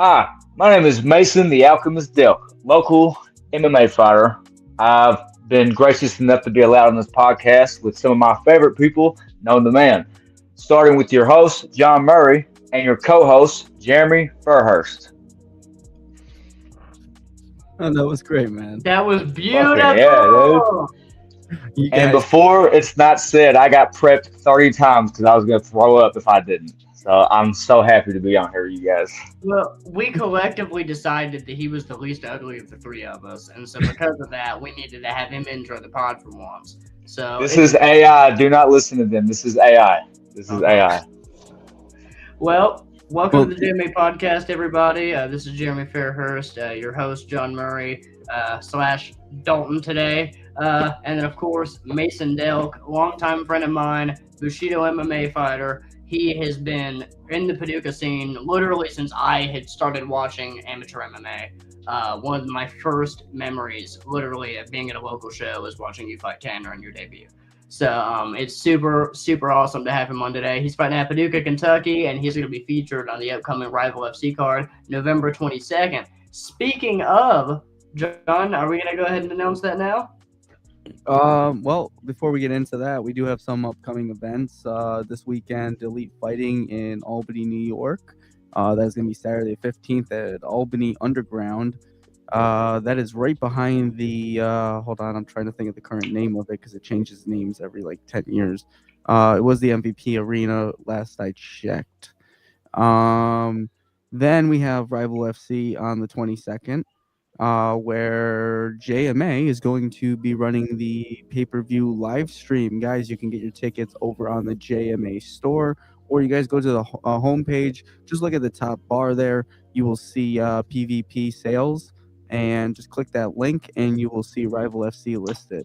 Hi, my name is Mason the Alchemist Delk, local MMA fighter. I've been gracious enough to be allowed on this podcast with some of my favorite people known to man, starting with your host, John Murray, and your co host, Jeremy Furhurst. Oh, that was great, man. That was Fucking yeah, dude. beautiful. You And guys, before it's not said, I got prepped 30 times because I was going to throw up if I didn't. So I'm so happy to be on here, you guys. Well, we collectively decided that he was the least ugly of the three of us, and so because of that, we needed to have him intro the pod for once. So This is AI. Do not listen to them. This is AI. This is Okay. AI. Well, welcome Well- to the JMA podcast, everybody. This is Jeremy Fairhurst, your host, John Murray / Dalton today. And then, of course, Mason Delk, longtime friend of mine, Bushido MMA fighter. He has been in the Paducah scene literally since I had started watching amateur MMA. One of my first memories, literally, of being at a local show was watching you fight Tanner on your debut. So it's super, super awesome to have him on today. He's fighting at Paducah, Kentucky, and he's going to be featured on the upcoming Rival FC card, November 22nd. Speaking of, John, are we going to go ahead and announce that now? well, before we get into that, we do have some upcoming events this weekend. Elite Fighting in Albany, New York. That's going to be Saturday 15th at Albany Underground. That is right behind the. Hold on, I'm trying to think of the current name of it because it changes names every like 10 years. It was the MVP Arena last I checked. Then we have Rival FC on the 22nd. Where JMA is going to be running the pay-per-view live stream. Guys, you can get your tickets over on the JMA store, or you guys go to the homepage. Just look at the top bar there. You will see PvP sales, and just click that link, and you will see Rival FC listed.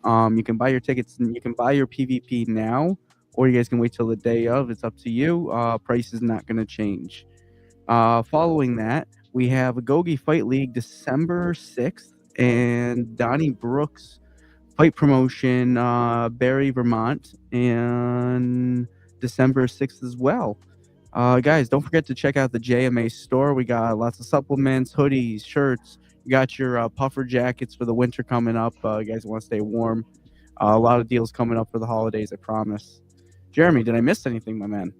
You can buy your tickets, and you can buy your PvP now, or you guys can wait till the day of. It's up to you. Price is not going to change. Following that, we have Agogi Fight League December 6th and Donnie Brooks Fight Promotion Barry, Vermont, and December 6th as well. Guys, don't forget to check out the JMA store. We got lots of supplements, hoodies, shirts. You got your puffer jackets for the winter coming up. You guys want to stay warm. A lot of deals coming up for the holidays, I promise. Jeremy, did I miss anything, my man?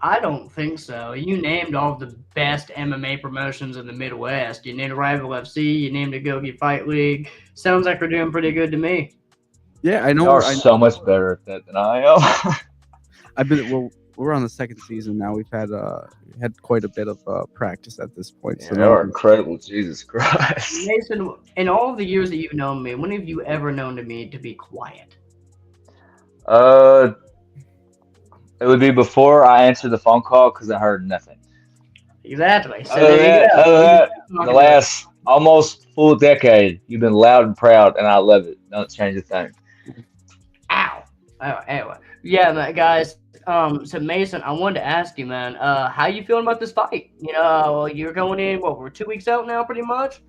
I don't think so. You named all of the best MMA promotions in the Midwest. You named Rival FC. You named Agogi Fight League. Sounds like we're doing pretty good to me. Yeah, I know. You are so much better at that than I am. I've been. Well, we're on the second season now. We've had quite a bit of practice at this point. Yeah, So they now are incredible. Jesus Christ. Mason, in all of the years that you've known me, when have you ever known me to be quiet? It would be before I answered the phone call because I heard nothing. Exactly. So Other there you go. than that, the last almost full decade, you've been loud and proud, and I love it. Don't change a thing. Ow. Oh, anyway. Yeah, guys. So Mason, I wanted to ask you, man, how you feeling about this fight? You know, you're going in, we're 2 weeks out now, pretty much?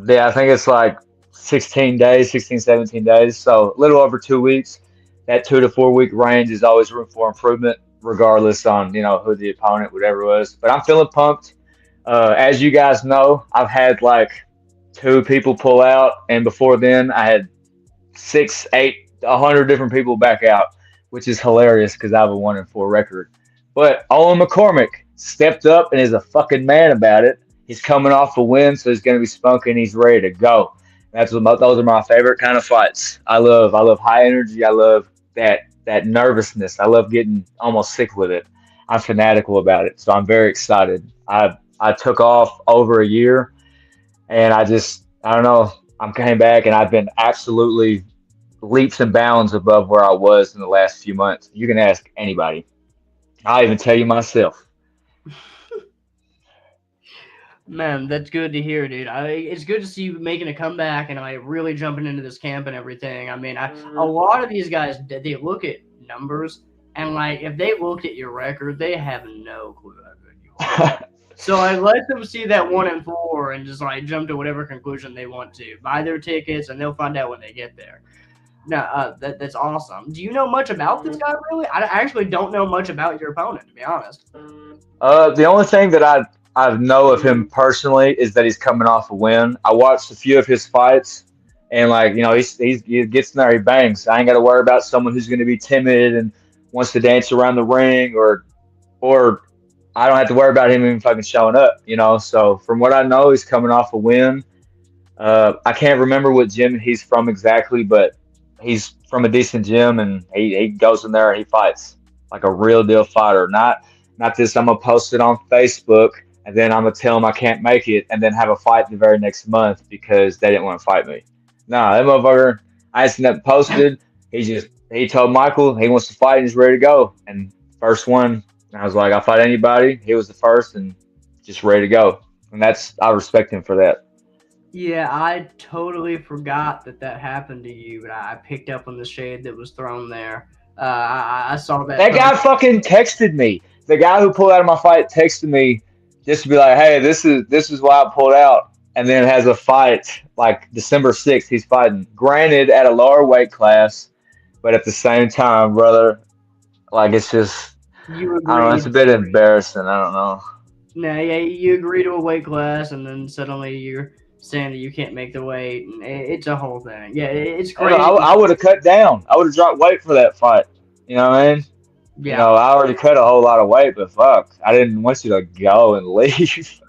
Yeah, I think it's like 16 days, 16, 17 days. So a little over 2 weeks. That 2 to 4 week range is always room for improvement, regardless on, who the opponent, whatever it was. But I'm feeling pumped. As you guys know, I've had like 2 people pull out, and before then I had 6, 8, 100 different people back out, which is hilarious because I have a 1-4 record. But Owen McCormick stepped up and is a fucking man about it. He's coming off a win, so he's going to be spunking. He's ready to go. Those are my favorite kind of fights. I love high energy. I love that nervousness. I love getting almost sick with it. I'm fanatical about it, so I'm very excited. I took off over a year, and I don't know. I came back, and I've been absolutely leaps and bounds above where I was in the last few months. You can ask anybody. I'll even tell you myself. Man, that's good to hear, dude. It's good to see you making a comeback and really jumping into this camp and everything. I mean, a lot of these guys, they look at numbers, and if they looked at your record, they have no clue how good you are. So I let them see that 1-4 and just jump to whatever conclusion they want to. Buy their tickets, and they'll find out when they get there. No, that's awesome. Do you know much about this guy, really? I actually don't know much about your opponent, to be honest. The only thing that I know of him personally is that he's coming off a win. I watched a few of his fights, and like he gets in there, he bangs. I ain't got to worry about someone who's going to be timid and wants to dance around the ring, or I don't have to worry about him even fucking showing up. So from what I know, he's coming off a win. I can't remember what gym he's from exactly, but he's from a decent gym, and he goes in there and he fights like a real deal fighter. Not this. I'm gonna post it on Facebook, and then I'm gonna tell him I can't make it, and then have a fight the very next month because they didn't want to fight me. Nah, that motherfucker. I ain't seen that posted. He told Michael he wants to fight and he's ready to go. And first one, I was like, I'll fight anybody. He was the first and just ready to go. And I respect him for that. Yeah, I totally forgot that happened to you, but I picked up on the shade that was thrown there. I saw that. That guy fucking texted me. The guy who pulled out of my fight texted me just to be like, "Hey, this is why I pulled out," and then has a fight like December 6th. He's fighting, granted at a lower weight class, but at the same time, brother, like it's just I don't know. It's a bit embarrassing. I don't know. Nah, yeah, you agree to a weight class, and then suddenly you're saying that you can't make the weight. And it's a whole thing. Yeah, it's crazy. I would have cut down. I would have dropped weight for that fight. You know what I mean? Yeah. I already cut a whole lot of weight, but fuck, I didn't want you to go and leave.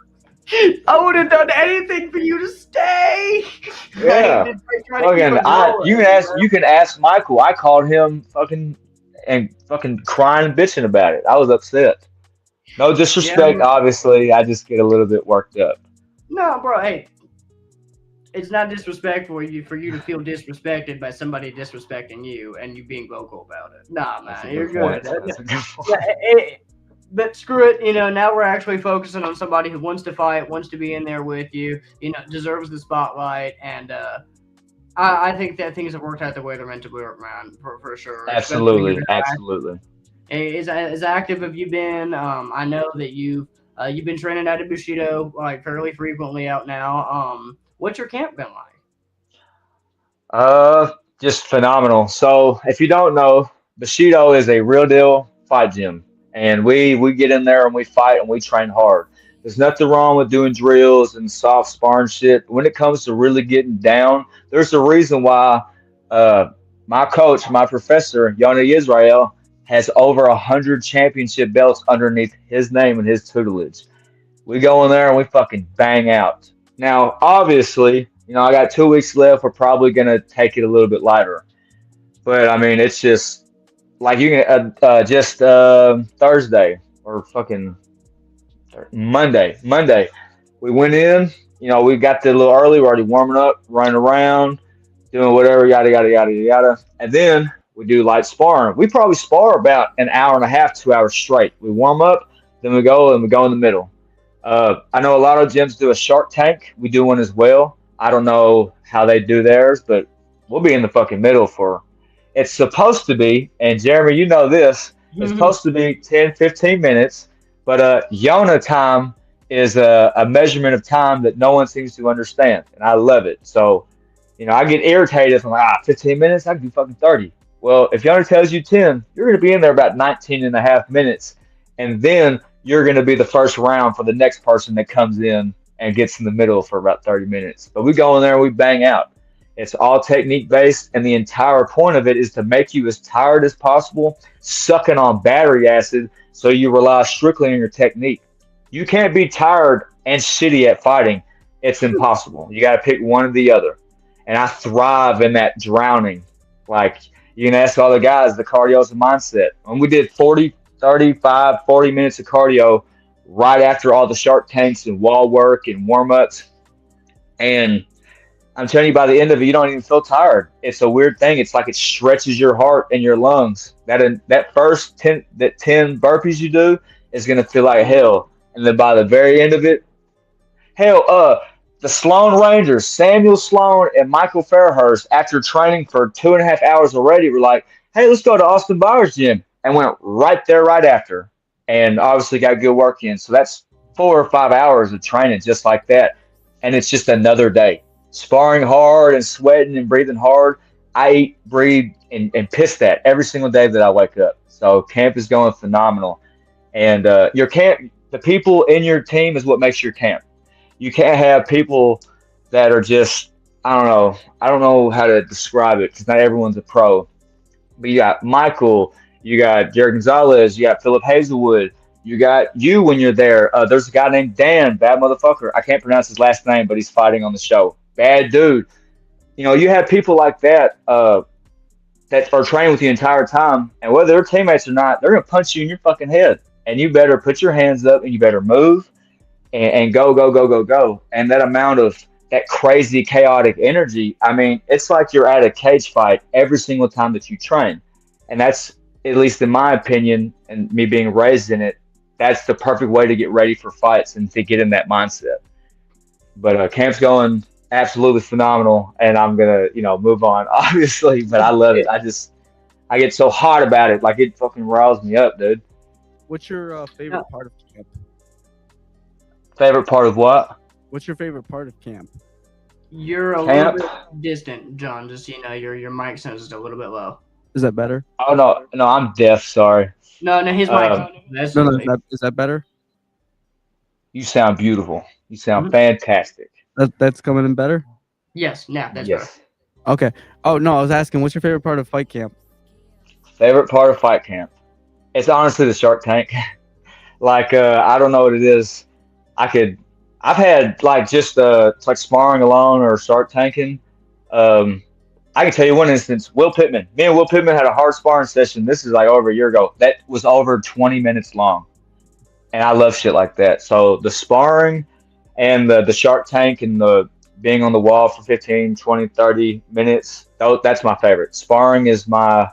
I would have done anything for you to stay. Yeah. You can ask Michael. I called him fucking crying and bitching about it. I was upset. No disrespect, obviously. I just get a little bit worked up. No, bro. Hey, it's not disrespectful for you to feel disrespected by somebody disrespecting you and you being vocal about it. Nah, man, you're good. But screw it. Now we're actually focusing on somebody who wants to fight, wants to be in there with you. Deserves the spotlight, and I think that things have worked out the way they're meant to work, man, for sure. Absolutely. As active have you been? I know that you've been training out of Bushido like fairly frequently out now. What's your camp been like? Just phenomenal. So if you don't know, Bushido is a real deal fight gym, and we get in there and we fight and we train hard. There's nothing wrong with doing drills and soft sparring shit. When it comes to really getting down, there's a reason why my coach, my professor, Yoni Israel, has over 100 championship belts underneath his name and his tutelage. We go in there and we fucking bang out. Now, obviously, I got 2 weeks left. We're probably going to take it a little bit lighter. But, I mean, it's just like you can Thursday or fucking Monday. We went in, we got there a little early. We're already warming up, running around, doing whatever, yada, yada, yada, yada. And then we do light sparring. We probably spar about an hour and a half, 2 hours straight. We warm up, then we go in the middle. I know a lot of gyms do a Shark Tank. We do one as well. I don't know how they do theirs, but we'll be in the fucking middle it's supposed to be, and Jeremy, you know this, it's supposed to be 10, 15 minutes, but Yona time is a measurement of time that no one seems to understand, and I love it. So, I get irritated if I'm like, 15 minutes, I can do fucking 30. Well, if Yona tells you 10, you're going to be in there about 19 and a half minutes, and then you're going to be the first round for the next person that comes in and gets in the middle for about 30 minutes. But we go in there and we bang out. It's all technique based, and the entire point of it is to make you as tired as possible, sucking on battery acid, so you rely strictly on your technique. You can't be tired and shitty at fighting. It's impossible. You got to pick one or the other. And I thrive in that drowning. Like, you can ask all the guys, the cardio is a mindset. When we did 40 minutes of cardio right after all the Shark Tanks and wall work and warm-ups, and I'm telling you, by the end of it, you don't even feel tired. It's a weird thing. It's like it stretches your heart and your lungs. That first 10 burpees you do is going to feel like hell. And then by the very end of it, the Sloan Rangers, Samuel Sloan and Michael Fairhurst, after training for 2.5 hours already, were like, hey, let's go to Austin Byers' gym. And went right there right after. And obviously got good work in. So that's 4 or 5 hours of training just like that. And it's just another day. Sparring hard and sweating and breathing hard. I eat, breathe, and piss that every single day that I wake up. So camp is going phenomenal. And your camp, the people in your team is what makes your camp. You can't have people that are just, I don't know. I don't know how to describe it because not everyone's a pro. But you got Michael, you got Jared Gonzalez, you got Philip Hazelwood, you got you when you're there. There's a guy named Dan, bad motherfucker. I can't pronounce his last name, but he's fighting on the show. Bad dude. You know, you have people like that that are training with you the entire time, and whether they're teammates or not, they're gonna punch you in your fucking head. And you better put your hands up and you better move and go, go, go, go, go. And that amount of that crazy chaotic energy, I mean, it's like you're at a cage fight every single time that you train. And that's, at least in my opinion, and me being raised in it, that's the perfect way to get ready for fights and to get in that mindset. But camp's going absolutely phenomenal, and I'm gonna, move on, obviously. But I love it. I get so hot about it, like it fucking riles me up, dude. What's your favorite part of camp? Favorite part of what? What's your favorite part of camp? You're a little bit distant, John. Just so you know, your mic sounds just a little bit low. Is that better? Oh no, I'm deaf. Sorry. No, his mic. Is that better? You sound beautiful. You sound fantastic. That's coming in better? Yes, that's better. Okay. Oh, no, I was asking, what's your favorite part of fight camp? Favorite part of fight camp? It's honestly the Shark Tank. Like, I don't know what it is. I've had, like, just, like sparring alone or Shark Tanking. I can tell you one instance, Will Pittman. Me and Will Pittman had a hard sparring session. This is like over a year ago. That was over 20 minutes long. And I love shit like that. So the sparring and the Shark Tank and the being on the wall for 15, 20, 30 minutes, that's my favorite. Sparring is my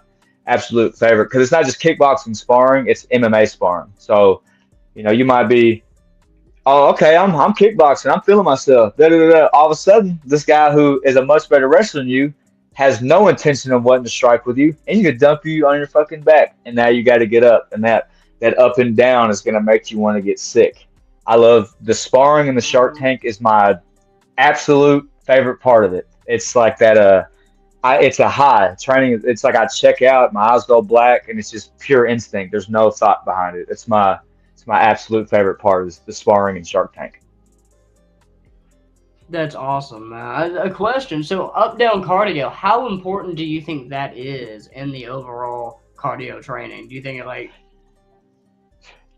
absolute favorite because it's not just kickboxing sparring, it's MMA sparring. So, you might be, oh, okay, I'm kickboxing, I'm feeling myself. All of a sudden, this guy who is a much better wrestler than you has no intention of wanting to strike with you, and you could dump you on your fucking back, and now you got to get up, and that up and down is going to make you want to get sick. I love the sparring and the Shark Tank is my absolute favorite part of it. It's like that. It's a high training. It's like I check out, my eyes go black, and it's just pure instinct. There's no thought behind it. It's my absolute favorite part is the sparring and Shark Tank. That's awesome, man. A question. So up-down cardio, how important do you think that is in the overall cardio training? Do you think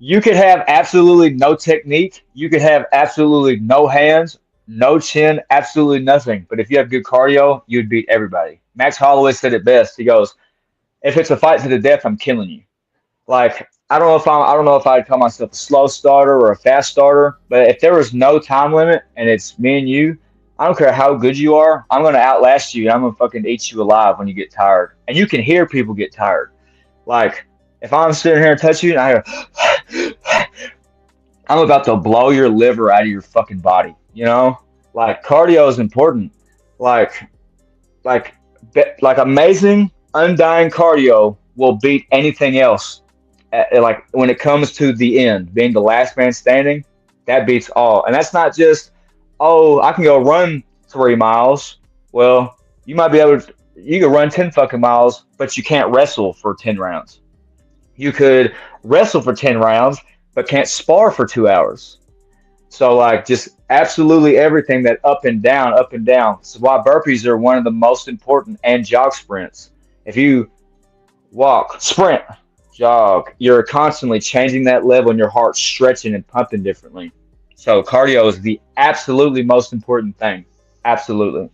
you could have absolutely no technique. You could have absolutely no hands, no chin, absolutely nothing. But if you have good cardio, you'd beat everybody. Max Holloway said it best. He goes, "If it's a fight to the death, I'm killing you." Like, I don't know if I'd call myself a slow starter or a fast starter, but if there was no time limit and it's me and you, I don't care how good you are, I'm going to outlast you and I'm going to fucking eat you alive when you get tired. And you can hear people get tired. Like, if I'm sitting here and touch you and I hear, I'm about to blow your liver out of your fucking body, Like, cardio is important. Like amazing, undying cardio will beat anything else. Like when it comes to the end, being the last man standing, that beats all. And that's not just, I can go run 3 miles. Well, you might be able to, you can run 10 fucking miles, but you can't wrestle for 10 rounds. You could wrestle for 10 rounds, but can't spar for 2 hours. So like just absolutely everything that up and down. This is why burpees are one of the most important, and jog sprints. If you walk, sprint, jog, you're constantly changing that level and your heart's stretching and pumping differently. So cardio is the absolutely most important thing. Absolutely.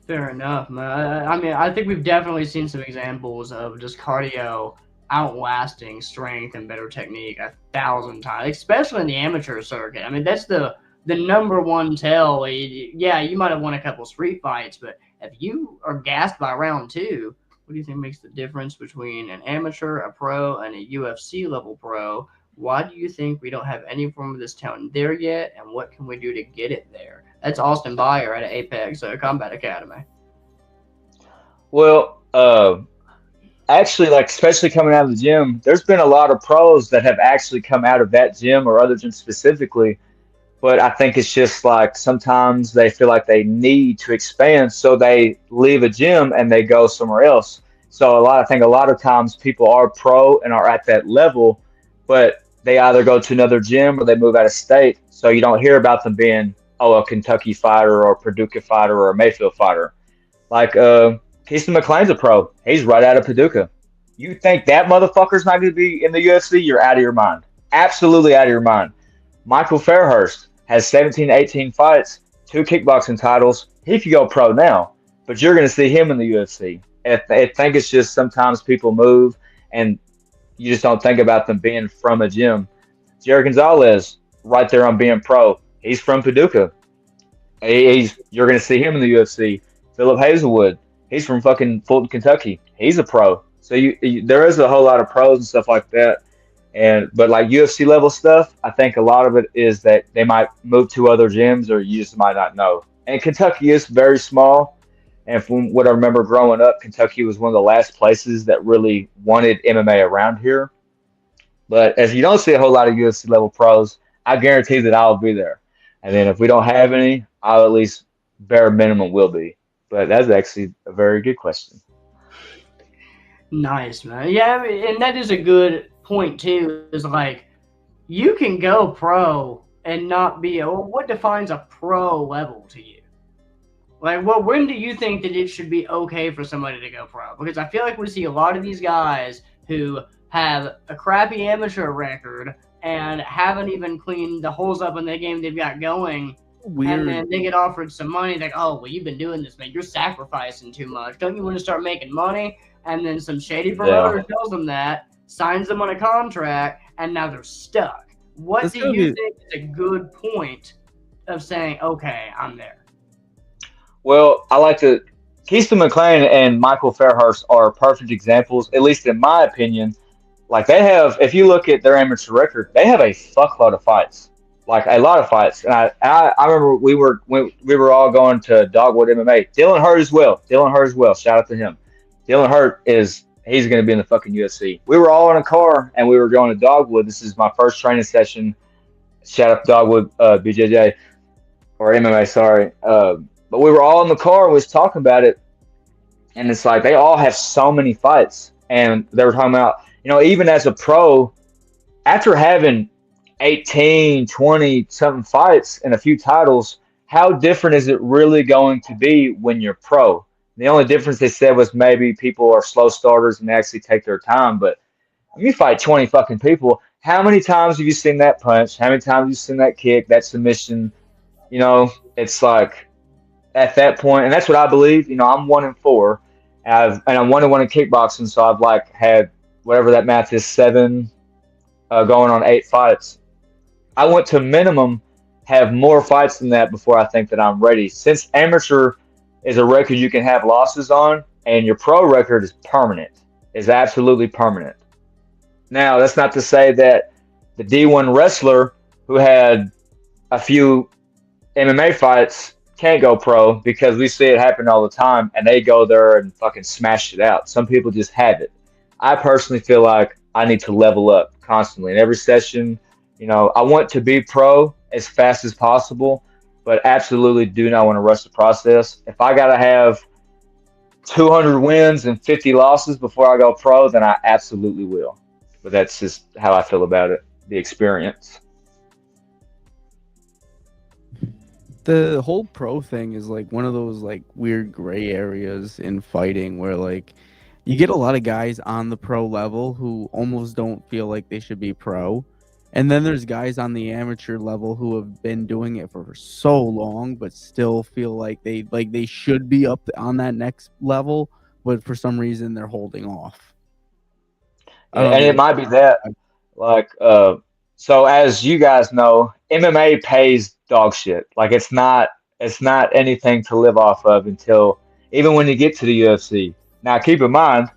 Fair enough, man. I mean, I think we've definitely seen some examples of just cardio outlasting strength and better technique 1,000 times, especially in the amateur circuit. I mean, that's the number one tell. Yeah, you might have won a couple street fights, but if you are gassed by round 2, what do you think makes the difference between an amateur, a pro, and a UFC level pro? Why do you think we don't have any form of this talent there yet, and what can we do to get it there? That's Austin Byer at Apex Combat Academy. Well, actually, like especially coming out of the gym, there's been a lot of pros that have actually come out of that gym or other gyms specifically. But I think it's just like sometimes they feel like they need to expand, so they leave a gym and they go somewhere else. So I think a lot of times people are pro and are at that level, but they either go to another gym or they move out of state. So you don't hear about them being, oh, a Kentucky fighter or a Paducah fighter or a Mayfield fighter. Like Keiston McLean's a pro. He's right out of Paducah. You think that motherfucker's not going to be in the UFC? You're out of your mind. Absolutely out of your mind. Michael Fairhurst has 17, 18 fights, 2 kickboxing titles. He could go pro now, but you're going to see him in the UFC. I think it's just sometimes people move and you just don't think about them being from a gym. Jared Gonzalez, right there on being pro. He's from Paducah. You're going to see him in the UFC. Philip Hazelwood, he's from fucking Fulton, Kentucky. He's a pro. So there is a whole lot of pros and stuff like that. But like UFC level stuff, I think a lot of it is that they might move to other gyms or you just might not know. And Kentucky is very small. And from what I remember growing up, Kentucky was one of the last places that really wanted MMA around here. But as you don't see a whole lot of UFC level pros, I guarantee that I'll be there. And then if we don't have any, I'll at least bare minimum will be. But that's actually a very good question. Nice, man. Yeah, and that is a good point too. Is like you can go pro and not be. Well, what defines a pro level to you? Like, well, when do you think that it should be okay for somebody to go pro? Because I feel like we see a lot of these guys who have a crappy amateur record and haven't even cleaned the holes up in the game they've got going. Weird. And then they get offered some money, like, oh, well, you've been doing this, man. You're sacrificing too much. Don't you want to start making money? And then some shady promoter tells them that, signs them on a contract, and now they're stuck. What do you think is a good point of saying, okay, I'm there? Well, I like to. Keiston McLean and Michael Fairhurst are perfect examples, at least in my opinion. Like they have, if you look at their amateur record, they have a fuckload of fights, like a lot of fights. And I remember we were all going to Dogwood MMA. Dylan Hurt as well. Shout out to him. Dylan Hurt he's going to be in the fucking UFC. We were all in a car and we were going to Dogwood. This is my first training session. Shout out to Dogwood BJJ or MMA, sorry. But we were all in the car and was talking about it. And it's like they all have so many fights. And they were talking about, even as a pro, after having 18, 20 something fights and a few titles, how different is it really going to be when you're pro? The only difference they said was maybe people are slow starters and they actually take their time. But when you fight 20 fucking people, how many times have you seen that punch? How many times have you seen that kick, that submission? It's like at that point, and that's what I believe. I'm 1-4, and I'm 1-1 in kickboxing, so I've had whatever that math is, 7 going on 8 fights. I want to minimum have more fights than that before I think that I'm ready. Since amateur is a record you can have losses on, and your pro record is permanent, is absolutely permanent. Now, that's not to say that the D1 wrestler who had a few MMA fights can't go pro, because we see it happen all the time and they go there and fucking smash it out. Some people just have it. I personally feel like I need to level up constantly in every session. I want to be pro as fast as possible, but absolutely do not want to rush the process. If I got to have 200 wins and 50 losses before I go pro, then I absolutely will. But that's just how I feel about it, the experience. The whole pro thing is one of those weird gray areas in fighting where you get a lot of guys on the pro level who almost don't feel like they should be pro. And then there's guys on the amateur level who have been doing it for so long but still feel like they should be up on that next level, but for some reason they're holding off. And it might be that so as you guys know, MMA pays dog shit. It's not anything to live off of until even when you get to the UFC. Now keep in mind,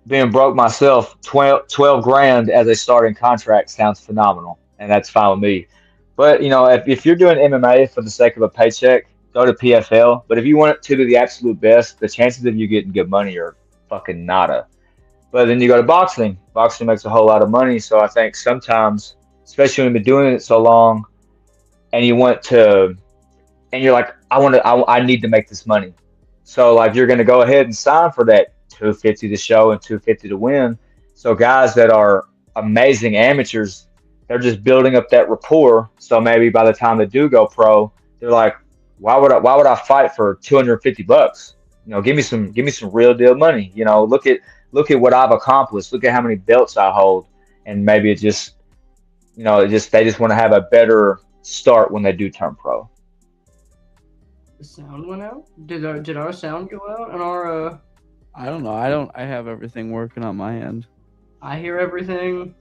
being broke myself, 12 grand as a starting contract sounds phenomenal, and that's fine with me. But if you're doing MMA for the sake of a paycheck, go to PFL. But if you want it to be the absolute best, the chances of you getting good money are fucking nada. But then you go to boxing. Boxing makes a whole lot of money. So I think sometimes, especially when you've been doing it so long, and you're like, I need to make this money. So you're going to go ahead and sign for that $250 to show and $250 to win. So guys that are amazing amateurs. They're just building up that rapport. So maybe by the time they do go pro, they're like, why would I fight for $250? Give me some real deal money. Look at what I've accomplished. Look at how many belts I hold, and maybe it just they just want to have a better start when they do turn pro. The sound went out. Did our sound go out? And our I don't know. I have everything working on my end. I hear everything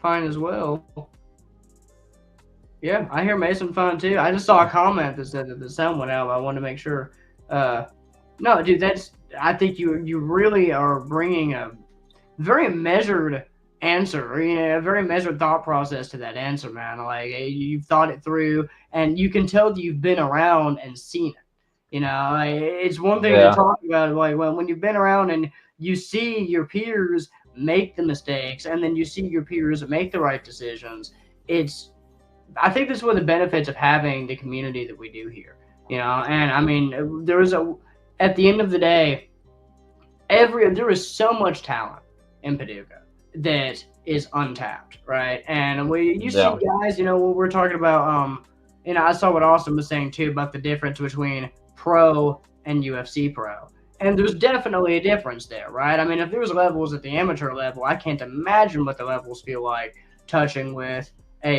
fine as well. Yeah, I hear Mason fine too. I just saw a comment that said that the sound went out. I wanted to make sure. No, dude, I think you really are bringing a very measured answer, a very measured thought process to that answer, man. Like, you've thought it through, and you can tell that you've been around and seen it. It's one thing to talk about, like, when you've been around and you see your peers make the mistakes, and then you see your peers make the right decisions. I think this is one of the benefits of having the community that we do here. And I mean, at the end of the day, there is so much talent in Paducah that is untapped, right? And you see guys, when we're talking about, I saw what Austin was saying too about the difference between pro and UFC pro. And there's definitely a difference there, right? I mean, if there's levels at the amateur level, I can't imagine what the levels feel like touching with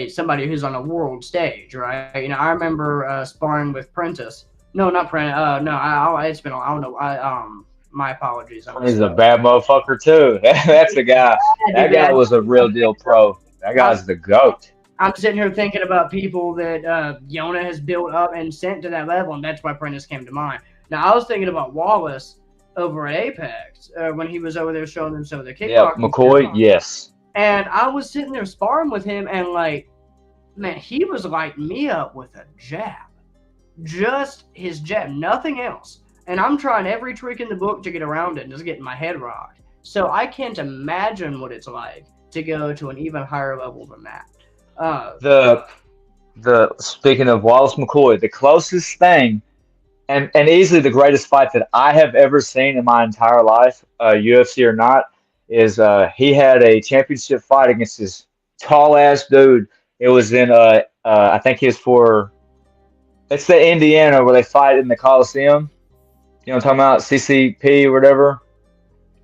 somebody who's on a world stage, right? I remember sparring with Prentice. No, not Prentice. No, it's been. I don't know. My apologies. He's a bad motherfucker too. That's the guy. That guy was a real deal pro. That guy's the GOAT. I'm sitting here thinking about people that Yona has built up and sent to that level, and that's why Prentice came to mind. Now, I was thinking about Wallace over at Apex when he was over there showing them some of the kickboxing. Yeah, McCoy, yes. And I was sitting there sparring with him, and like, man, he was lighting me up with a jab. Just his jab, nothing else. And I'm trying every trick in the book to get around it and just getting my head rocked. So I can't imagine what it's like to go to an even higher level than that. Speaking of Wallace McCoy, the closest thing and easily the greatest fight that I have ever seen in my entire life, UFC or not, is he had a championship fight against this tall ass dude. It was in I think it's the Indiana where they fight in the Coliseum. You know what I'm talking about? CCP or whatever.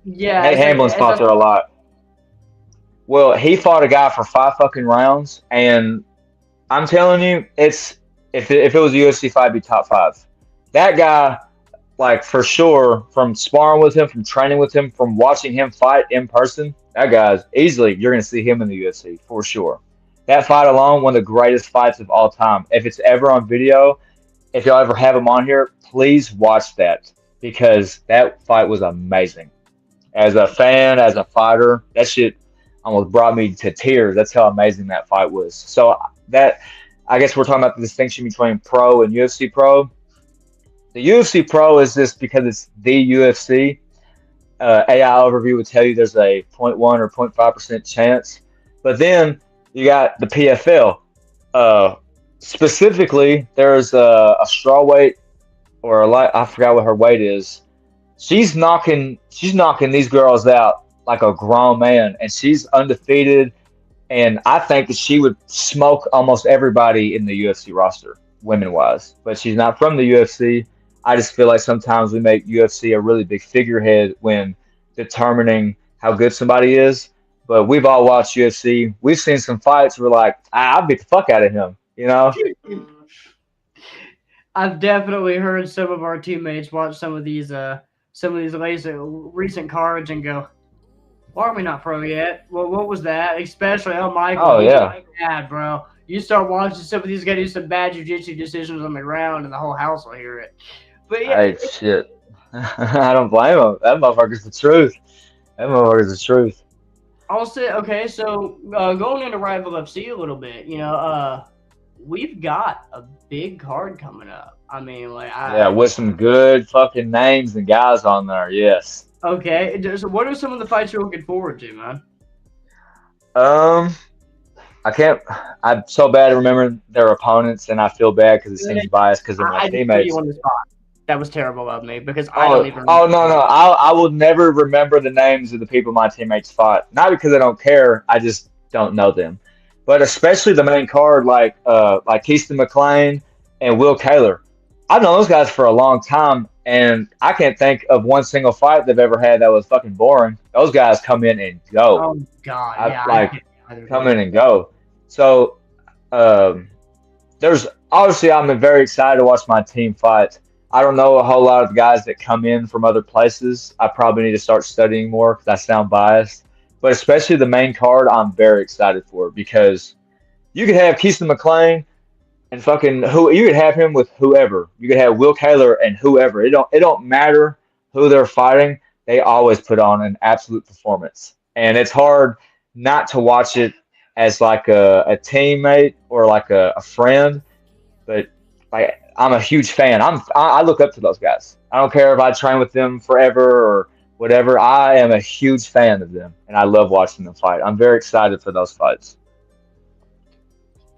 Yeah. Nate Hamlin's fought there a lot. Well, he fought a guy for 5 fucking rounds, and I'm telling you, if it was a UFC fight, it'd be top 5. That guy, like, for sure, from sparring with him, from training with him, from watching him fight in person, that guy's easily, you're going to see him in the UFC, for sure. That fight alone, one of the greatest fights of all time. If it's ever on video, if y'all ever have him on here, please watch that, because that fight was amazing. As a fan, as a fighter, that shit almost brought me to tears. That's how amazing that fight was. So I guess we're talking about the distinction between pro and UFC pro. The UFC pro is just because it's the UFC. AI overview would tell you there's a 0.1 or 0.5% chance. But then you got the PFL. Specifically, there's a strawweight or I forgot what her weight is. She's knocking these girls out like a grown man, and she's undefeated. And I think that she would smoke almost everybody in the UFC roster, women-wise. But she's not from the UFC. I just feel like sometimes we make UFC a really big figurehead when determining how good somebody is. But we've all watched UFC. We've seen some fights. We're like, I'll beat the fuck out of him, I've definitely heard some of our teammates watch some of these recent cards and go, "Why are we not pro yet? Well, what was that?" Especially, Michael. Oh yeah, bad, bro. You start watching some of these guys do some bad jiu-jitsu decisions on the ground, and the whole house will hear it. But yeah, hey, shit. I don't blame him. That motherfucker's the truth. I'll say, okay, so going into Rival FC a little bit, we've got a big card coming up. I mean, with some good fucking names and guys on there. Yes. Okay. So what are some of the fights you're looking forward to, man? I'm so bad at remembering their opponents, and I feel bad because it seems biased because they're my teammates. That was terrible of me because I don't even. Oh no, I will never remember the names of the people my teammates fought. Not because I don't care, I just don't know them. But especially the main card, like Keaston McLean and Will Kaler. I've known those guys for a long time, and I can't think of one single fight they've ever had that was fucking boring. Those guys come in and go. Oh God, yeah, I can't come in and go. So there's obviously I'm very excited to watch my team fight. I don't know a whole lot of guys that come in from other places. I probably need to start studying more because I sound biased. But especially the main card, I'm very excited for because you could have Keaston McLean and fucking who you could have him with whoever. You could have Will Kaler and whoever. It don't matter who they're fighting. They always put on an absolute performance, and it's hard not to watch it as like a teammate or like a friend. But like I'm a huge fan. I look up to those guys. I don't care if I train with them forever or whatever. I am a huge fan of them, and I love watching them fight. I'm very excited for those fights.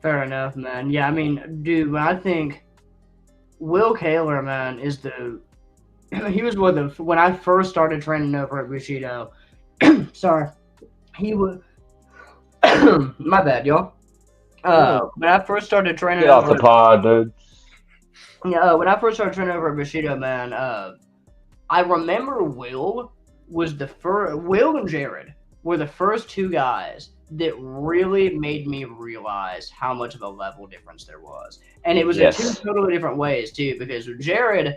Fair enough, man. Yeah, I mean, dude, I think Will Kaler, man, is the he was one of the when I first started training over at Bushido. Sorry, he was my bad, y'all. When I first started training, Get off the pod, dude. Yeah, when I first started training over at Bushido, man, I remember Will and Jared were the first two guys that really made me realize how much of a level difference there was. And it was in two totally different ways, too, because Jared,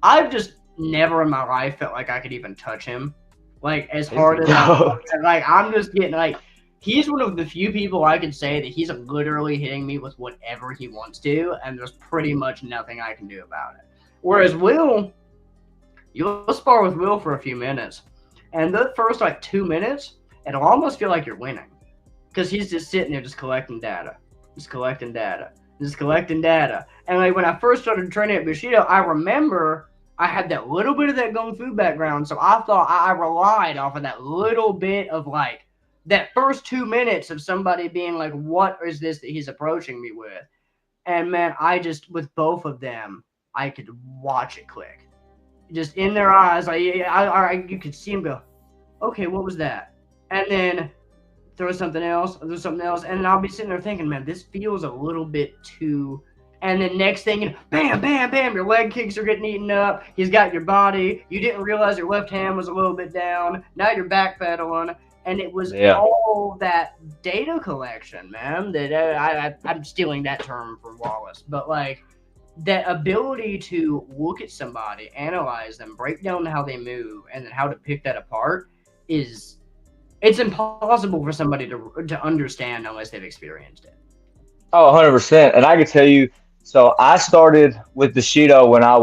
I've just never in my life felt like I could even touch him. Like, as hard as I'm just getting, like, he's one of the few people I can say that he's literally hitting me with whatever he wants to, and there's pretty much nothing I can do about it. Whereas Will, you'll spar with Will for a few minutes, and the first, 2 minutes, it'll almost feel like you're winning. Because he's just sitting there just collecting data. And like when I first started training at Bushido, I remember I had that little bit of that Kung Fu background. So I thought I relied off of that little bit of like that first 2 minutes of somebody being like, what is this that he's approaching me with? And man, I just, with both of them, I could watch it click. Just in their eyes, you could see him go, okay, what was that? And then throw something else, and I'll be sitting there thinking, man, this feels a little bit too. And then next thing, bam, bam, bam, your leg kicks are getting eaten up. He's got your body. You didn't realize your left hand was a little bit down. Now you're backpedaling, and it was all that data collection, man. That I'm stealing that term from Wallace, but like that ability to look at somebody, analyze them, break down how they move, and then how to pick that apart it's impossible for somebody to understand unless they've experienced it. Oh, 100%. And I can tell you, so I started with Bushido when I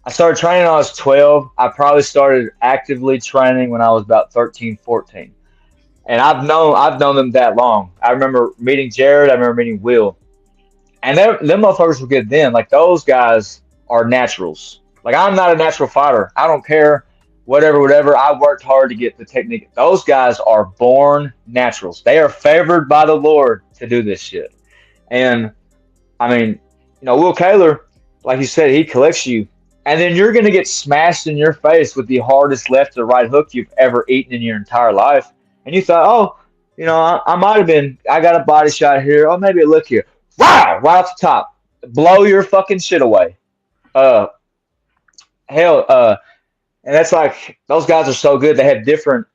started training when I was 12. I probably started actively training when I was about 13, 14. And I've known them that long. I remember meeting Jared. I remember meeting Will. And them motherfuckers were good then. Like, those guys are naturals. Like, I'm not a natural fighter. I don't care. Whatever. I worked hard to get the technique. Those guys are born naturals. They are favored by the Lord to do this shit. And, I mean, Will Kaler, like you said, he collects you. And then you're going to get smashed in your face with the hardest left or right hook you've ever eaten in your entire life. And you thought, I might have been, I got a body shot here. Oh, maybe a look here. Wow! Right off the top. Blow your fucking shit away. And that's like, those guys are so good. They have different,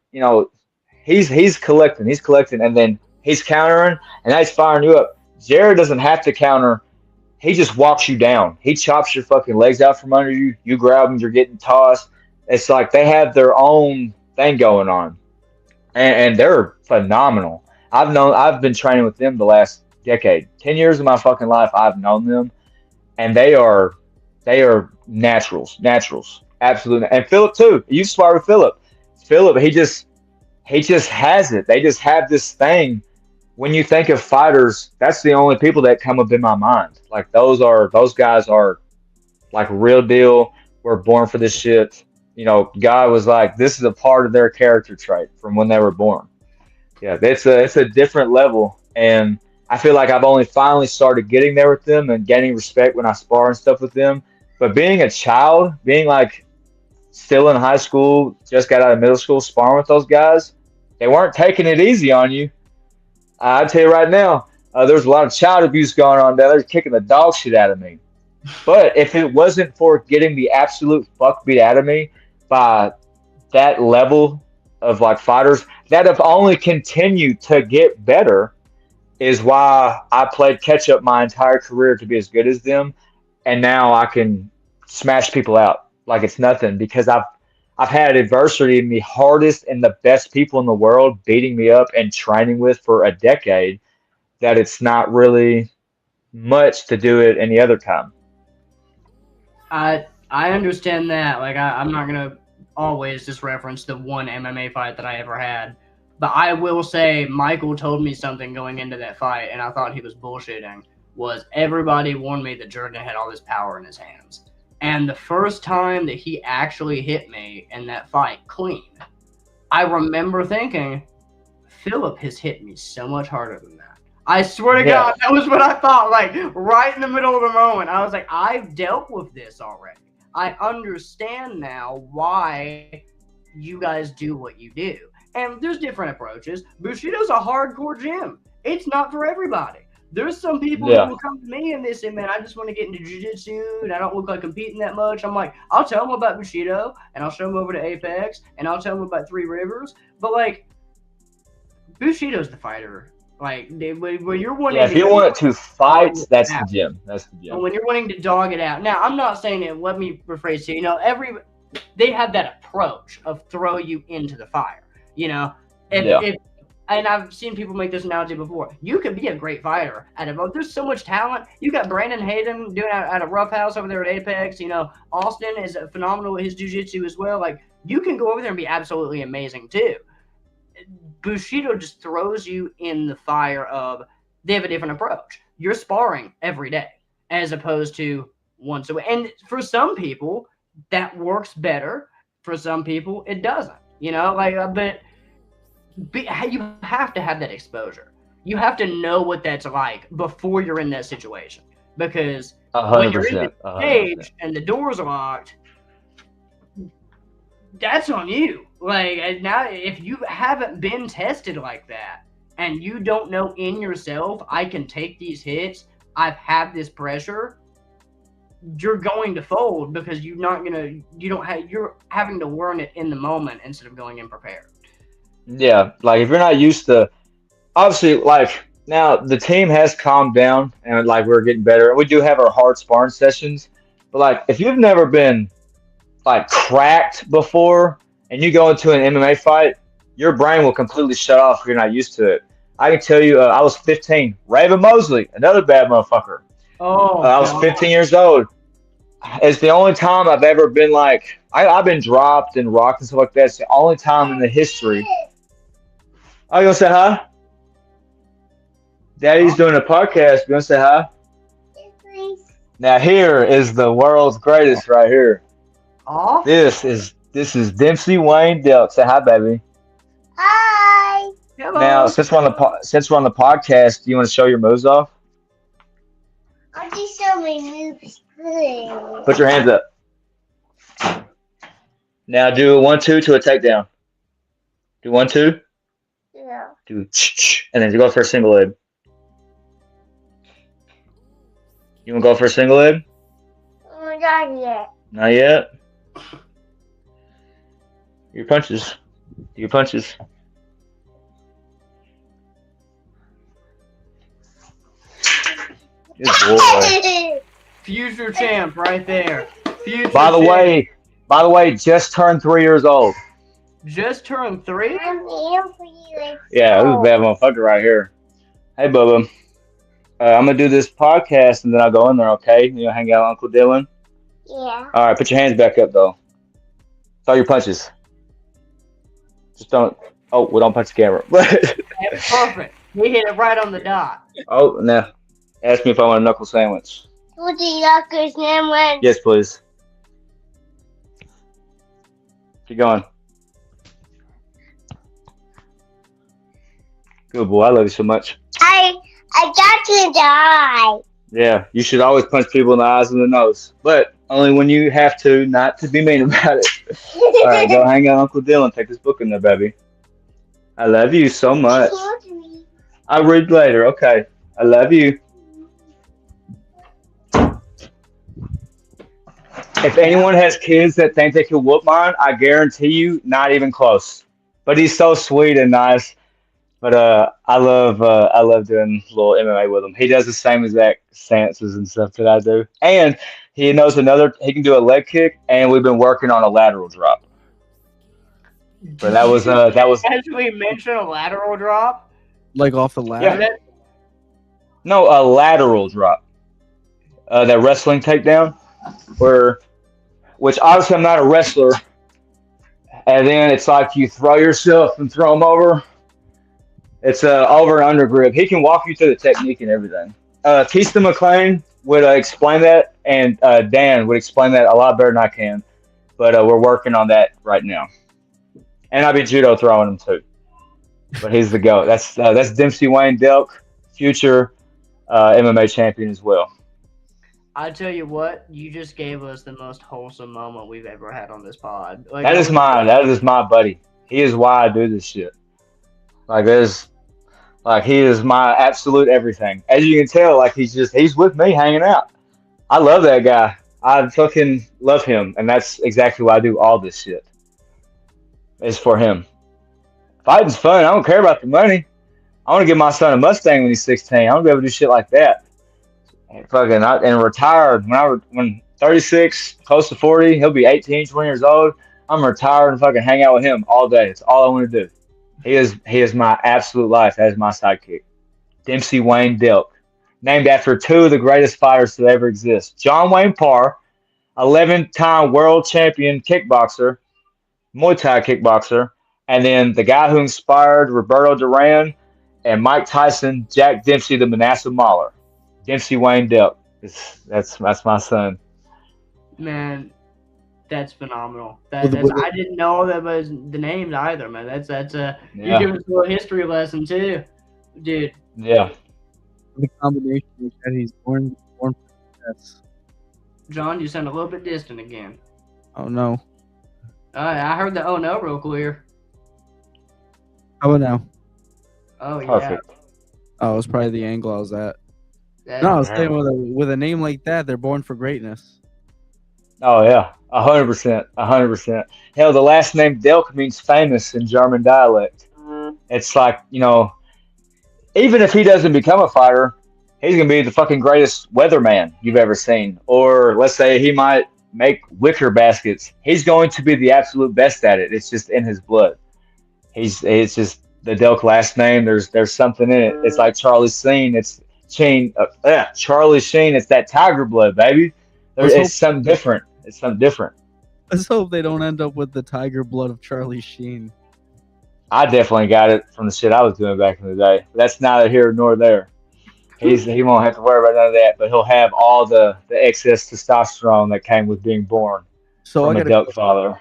he's collecting, and then he's countering, and now he's firing you up. Jared doesn't have to counter. He just walks you down. He chops your fucking legs out from under you. You grab them, you're getting tossed. It's like they have their own thing going on. And they're phenomenal. I've been training with them the last decade. 10 years of my fucking life, I've known them. And they are naturals. Absolutely. And Philip too. You spar with Philip. Philip, he just has it. They just have this thing. When you think of fighters, that's the only people that come up in my mind. Like those guys are like real deal. We're born for this shit. God was like, this is a part of their character trait from when they were born. Yeah, it's a different level. And I feel like I've only finally started getting there with them and gaining respect when I spar and stuff with them But being a child, being like still in high school, just got out of middle school, sparring with those guys, they weren't taking it easy on you. I tell you right now, there was a lot of child abuse going on there. They're kicking the dog shit out of me. But if it wasn't for getting the absolute fuck beat out of me by that level of like fighters that have only continued to get better, is why I played catch up my entire career to be as good as them, and now I can smash people out like it's nothing because I've had adversity in the hardest and the best people in the world beating me up and training with for a decade, that it's not really much to do it any other time. I understand that. Like I'm not gonna always just reference the one MMA fight that I ever had, but I will say Michael told me something going into that fight, and I thought he was bullshitting. Was everybody warned me that Jordan had all this power in his hands, and the first time that he actually hit me in that fight clean, I remember thinking, Philip has hit me so much harder than that. I swear to God, that was what I thought. Like right in the middle of the moment, I was like, I've dealt with this already. I understand now why you guys do what you do. And there's different approaches. Bushido's a hardcore gym. It's not for everybody. There's some people who will come to me and they say, man, I just want to get into jiu-jitsu and I don't look like competing that much. I'm like, I'll tell them about Bushido and I'll show them over to Apex and I'll tell them about Three Rivers. But like, Bushido's the fighter. Like when you're wanting, if you want to fight, that's the gym. That's the gym. When you're wanting to dog it out. Now, I'm not saying it. Let me rephrase it. You know, they have that approach of throw you into the fire. You know, and I've seen people make this analogy before. You could be a great fighter there's so much talent. You got Brandon Hayden doing at a rough house over there at Apex. You know, Austin is phenomenal with his jiu-jitsu as well. Like you can go over there and be absolutely amazing too. Bushido just throws you in the fire of they have a different approach. You're sparring every day as opposed to once a week. And for some people, that works better. For some people, it doesn't. You know, like, but you have to have that exposure. You have to know what that's like before you're in that situation. Because 100%, when you're in the cage and the doors are locked, that's on you. Like now, if you haven't been tested like that and you don't know in yourself, I can take these hits, I've had this pressure, you're going to fold because you're having to learn it in the moment instead of going in prepared. Yeah, like if you're not used to, obviously, like now the team has calmed down and like we're getting better. We do have our hard sparring sessions, but like if you've never been like cracked before and you go into an MMA fight, your brain will completely shut off if you're not used to it. I can tell you, I was 15. Raven Mosley, another bad motherfucker. I was 15 years old. It's the only time I've ever been like, I've been dropped and rocked and stuff like that. It's the only time in the history. Oh, you gonna say hi? Daddy's doing a podcast. You gonna say hi? Yes, please. Now here is the world's greatest right here. Oh. This is Dempsey Wayne Delk. Say hi, baby. Hi. Hello. Now, since we're on the podcast, do you want to show your moves off? I'll just show my moves. Put your hands up. Now do a 1-2 to a takedown. Do 1-2. Yeah. Do and then you go for a single leg. You want to go for a single leg? Not yet. Not yet. Your punches. Your punches. Good boy. Future champ right there. Future By the champ. way, just turned 3 years old. Just turned 3? I'm here for you. Yeah, this is a bad motherfucker right here. Hey, Bubba. I'm gonna do this podcast and then I'll go in there. Okay, you know, hang out with Uncle Dylan. Yeah. All right, put your hands back up though. Throw your punches. Just don't. Oh, we don't punch the camera. That's perfect. He hit it right on the dot. Oh, now ask me if I want a knuckle sandwich. What's the yucker's name? Yes, please. Keep going. Good boy. I love you so much. I got to die. Yeah, you should always punch people in the eyes and the nose, but only when you have to, not to be mean about it. All right, go hang out, Uncle Dylan. Take this book in there, baby. I love you so much. I'll read later. Okay, I love you. If anyone has kids that think they could whoop mine, I guarantee you, not even close. But he's so sweet and nice. But I love doing a little MMA with him. He does the same exact stances and stuff that I do, and he knows another. He can do a leg kick, and we've been working on a lateral drop. But that was As we mentioned, a lateral drop. Like off the ladder? yeah. No, a lateral drop. That wrestling takedown, which obviously I'm not a wrestler, and then it's like you throw yourself and throw him over. It's over and under grip. He can walk you through the technique and everything. Keiston McLean would explain that, and Dan would explain that a lot better than I can. But we're working on that right now. And I'll be judo throwing him too. But he's the GOAT. That's Dempsey Wayne Delk, future MMA champion as well. I tell you what, you just gave us the most wholesome moment we've ever had on this pod. Like, That is my buddy. He is why I do this shit. He is my absolute everything. As you can tell, like he's with me hanging out. I love that guy. I fucking love him, and that's exactly why I do all this shit. It's for him. Fighting's fun. I don't care about the money. I want to give my son a Mustang when he's 16. I want to be able to do shit like that. And retired when 36, close to 40, he'll be 18, 20 years old. I'm retired and fucking hang out with him all day. It's all I want to do. He is my absolute life. That is my sidekick. Dempsey Wayne Delk. Named after two of the greatest fighters to ever exist. John Wayne Parr, 11-time world champion kickboxer, Muay Thai kickboxer, and then the guy who inspired Roberto Duran and Mike Tyson, Jack Dempsey, the Manasseh Mauler. Dempsey Wayne Delk. That's my son. Man, that's phenomenal. I didn't know that was the names either, man. You're giving us a little history lesson too, dude. Yeah. The combination is that he's born for success. John, you sound a little bit distant again. Oh no. I heard the oh no real clear. How about now? Oh Perfect. yeah. Oh, it's probably the angle I was at. That's No, I was saying with a name like that, they're born for greatness. Oh yeah, 100%, 100%. Hell, the last name Delk means famous in German dialect. It's like, even if he doesn't become a fighter, he's gonna be the fucking greatest weatherman you've ever seen. Or let's say he might make wicker baskets. He's going to be the absolute best at it. It's just in his blood. It's just the Delk last name. There's something in it. It's like Charlie Sheen. It's Charlie Sheen. It's that tiger blood, baby. It's something different. It's something different. Let's hope they don't end up with the tiger blood of Charlie Sheen. I definitely got it from the shit I was doing back in the day. But that's neither here nor there. He won't have to worry about none of that, but he'll have all the excess testosterone that came with being born from a Delk father.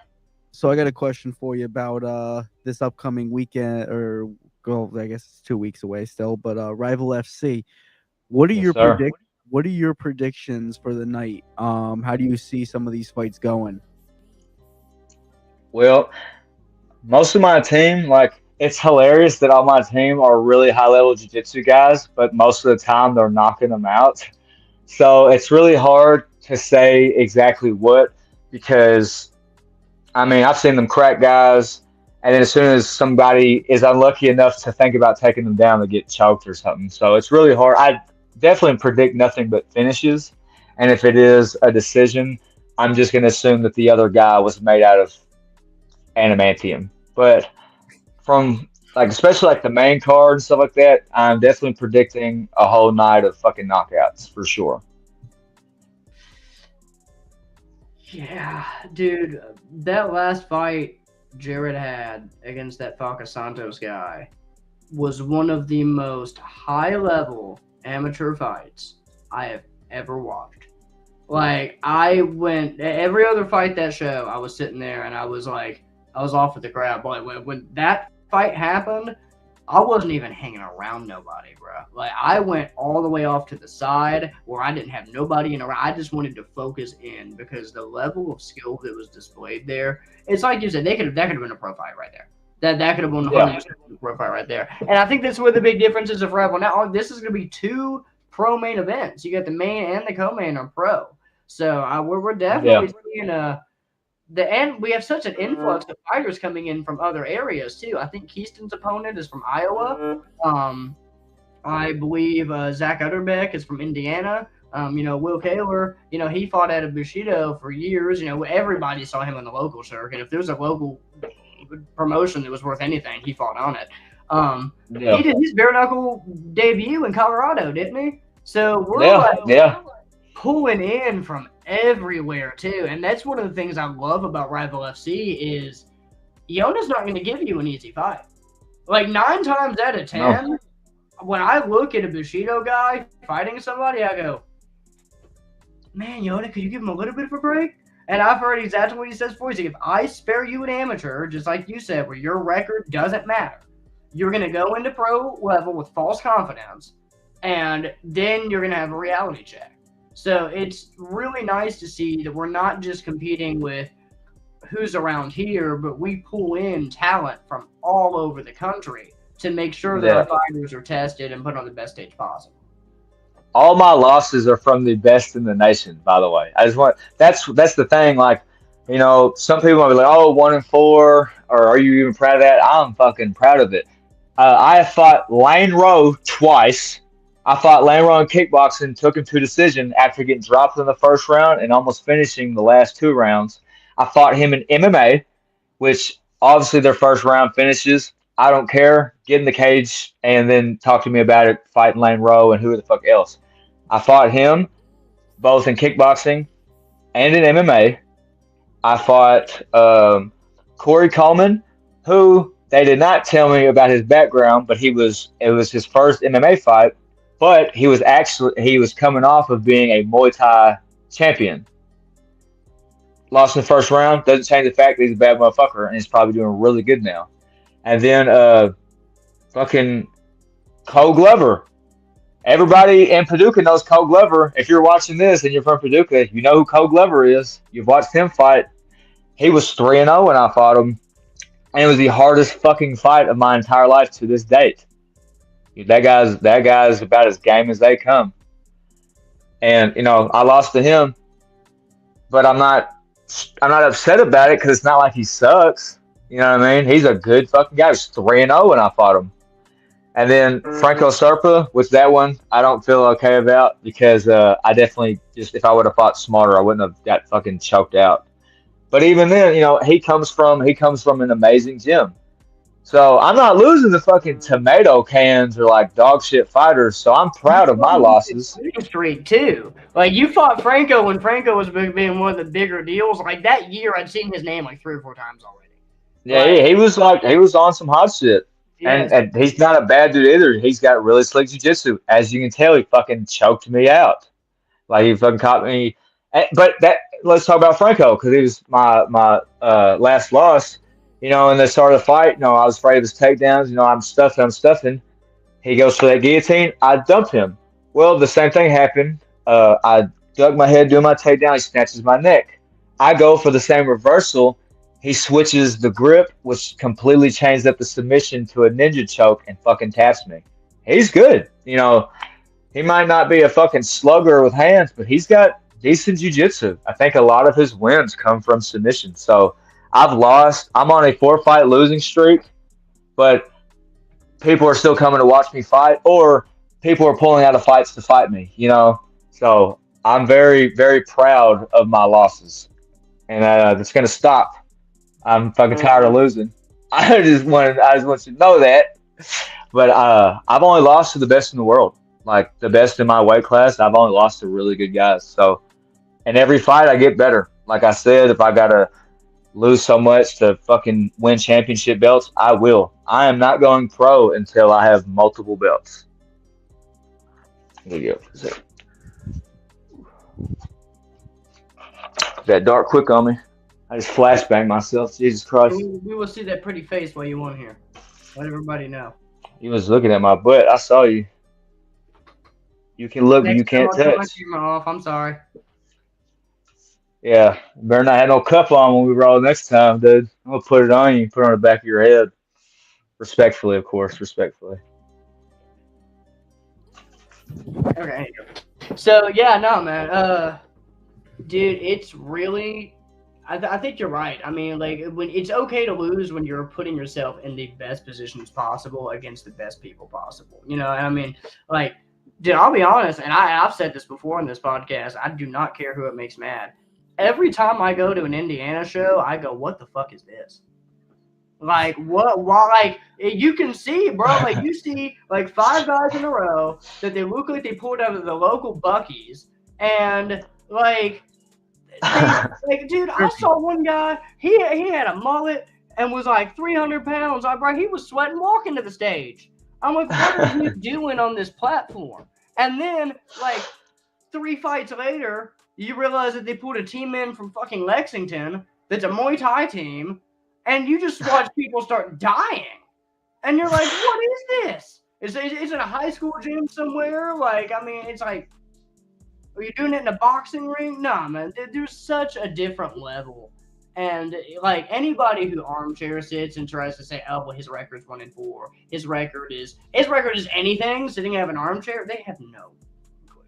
So I got a question for you about this upcoming weekend, I guess it's 2 weeks away still, but Rival FC. What are your predictions for the night? How do you see some of these fights going? Well, most of my team, it's hilarious that all my team are really high-level jiu-jitsu guys, but most of the time they're knocking them out. So it's really hard to say exactly what, because, I've seen them crack guys, and then as soon as somebody is unlucky enough to think about taking them down, they get choked or something. So it's really hard. I definitely predict nothing but finishes, and if it is a decision, I'm just going to assume that the other guy was made out of adamantium. But from especially the main card and stuff like that, I'm definitely predicting a whole night of fucking knockouts for sure. Yeah, dude, that last fight Jared had against that Faca Santos guy was one of the most high-level amateur fights I have ever watched. I went every other fight that show, I was sitting there and I was off with the crowd. But when that fight happened, I wasn't even hanging around nobody, bro. Like, I went all the way off to the side where I didn't have nobody in around. I just wanted to focus in because the level of skill that was displayed there, it's like you said, that could have been a pro fight right there. That could have been 100% a pro fight right there. And I think that's where the big difference is of Rebel. Now, this is going to be 2 pro main events. You got the main and the co-main are pro. So we're definitely seeing and we have such an influx of fighters coming in from other areas too. I think Keaston's opponent is from Iowa. I believe Zach Utterbeck is from Indiana. Will Kaler, he fought out of Bushido for years. Everybody saw him on the local circuit. If there's a local promotion that was worth anything, he fought on it. He did his bare knuckle debut in Colorado, didn't he? So we're pulling in from everywhere too, and that's one of the things I love about Rival FC is Yona's not going to give you an easy fight. Like 9 times out of 10, when I look at a Bushido guy fighting somebody, I go, man, Yona, could you give him a little bit of a break? And I've heard exactly what he says for you. If I spare you an amateur, just like you said, where your record doesn't matter, you're going to go into pro level with false confidence, and then you're going to have a reality check. So it's really nice to see that we're not just competing with who's around here, but we pull in talent from all over the country to make sure that our fighters are tested and put on the best stage possible. All my losses are from the best in the nation, by the way. That's the thing. Like, some people might be like, oh, 1-4, or are you even proud of that? I'm fucking proud of it. I fought Lane Rowe twice. I fought Lane Rowe in kickboxing, took him to decision after getting dropped in the first round and almost finishing the last 2 rounds. I fought him in MMA, which obviously their first round finishes. I don't care. Get in the cage and then talk to me about it, fighting Lane Rowe and who the fuck else. I fought him both in kickboxing and in MMA. I fought Corey Coleman, who they did not tell me about his background, but it was his first MMA fight. But he was coming off of being a Muay Thai champion. Lost in the first round. Doesn't change the fact that he's a bad motherfucker, and he's probably doing really good now. And then fucking Cole Glover. Everybody in Paducah knows Cole Glover. If you're watching this and you're from Paducah, you know who Cole Glover is. You've watched him fight. He was 3-0 when I fought him. And it was the hardest fucking fight of my entire life to this date. That guy's about as game as they come. And I lost to him, but I'm not upset about it because it's not like he sucks. You know what I mean? He's a good fucking guy. He was 3-0 when I fought him. And then Franco Serpa, which that one I don't feel okay about because I definitely if I would have fought smarter, I wouldn't have got fucking choked out. But even then, he comes from an amazing gym. So I'm not losing the fucking tomato cans or like dog shit fighters. So I'm proud of my losses. Streak too. Like you fought Franco when Franco was being one of the bigger deals. Like that year, I'd seen his name like 3 or 4 times already. Yeah, he was on some hot shit. Yes. And he's not a bad dude either. He's got really slick jiu-jitsu. As you can tell, he fucking choked me out. Like he fucking caught me. But let's talk about Franco because he was my last loss. In the start of the fight, I was afraid of his takedowns. I'm stuffing. He goes for that guillotine. I dump him. Well, the same thing happened. I dug my head doing my takedown. He snatches my neck. I go for the same reversal. He switches the grip, which completely changed up the submission to a ninja choke and fucking taps me. He's good. He might not be a fucking slugger with hands, but he's got decent jiu-jitsu. I think a lot of his wins come from submission. So I've lost. I'm on a 4-fight losing streak, but people are still coming to watch me fight, or people are pulling out of fights to fight me, So I'm very, very proud of my losses, and it's going to stop. I'm fucking tired of losing. I just want you to know that. But I've only lost to the best in the world, like the best in my weight class. I've only lost to really good guys. So in every fight, I get better. Like I said, if I got to lose so much to fucking win championship belts, I will. I am not going pro until I have multiple belts. There you go. That dark quick on me. I just flashbanged myself. Jesus Christ. We will see that pretty face while you on here. Let everybody know. You was looking at my butt. I saw you. You can look, but you Next time can't I'll turn my touch. camera off. I'm sorry. Yeah, better not have no cup on when we roll next time, dude. I'm gonna put it on you. Put it on the back of your head. Respectfully, of course. Respectfully. Okay. So yeah, no, man. Dude, it's really. I think you're right. I mean, like when it's okay to lose when you're putting yourself in the best positions possible against the best people possible. You know, and I mean, like, dude, I'll be honest, and I've said this before in this podcast. I do not care who it makes mad. Every time I go to an Indiana show, I go, "What the fuck is this?" Like what? Why? Like you can see, bro. Like you see, like 5 guys in a row that they look like they pulled out of the local Buc-ee's, and like like, dude, I saw one guy. He had a mullet and was like 300 pounds. Bro, he was sweating walking to the stage. I'm like, what are you doing on this platform? And then, like 3 fights later, you realize that they put a team in from fucking Lexington. That's a Muay Thai team, and you just watch people start dying. And you're like, what is this? Is it a high school gym somewhere? Like, I mean, it's like. Are you doing it in a boxing ring? Nah, man. There's such a different level. And like anybody who armchair sits and tries to say, "Oh, well, his record's 1-4. His record is anything." Sitting out of an armchair, they have no clue.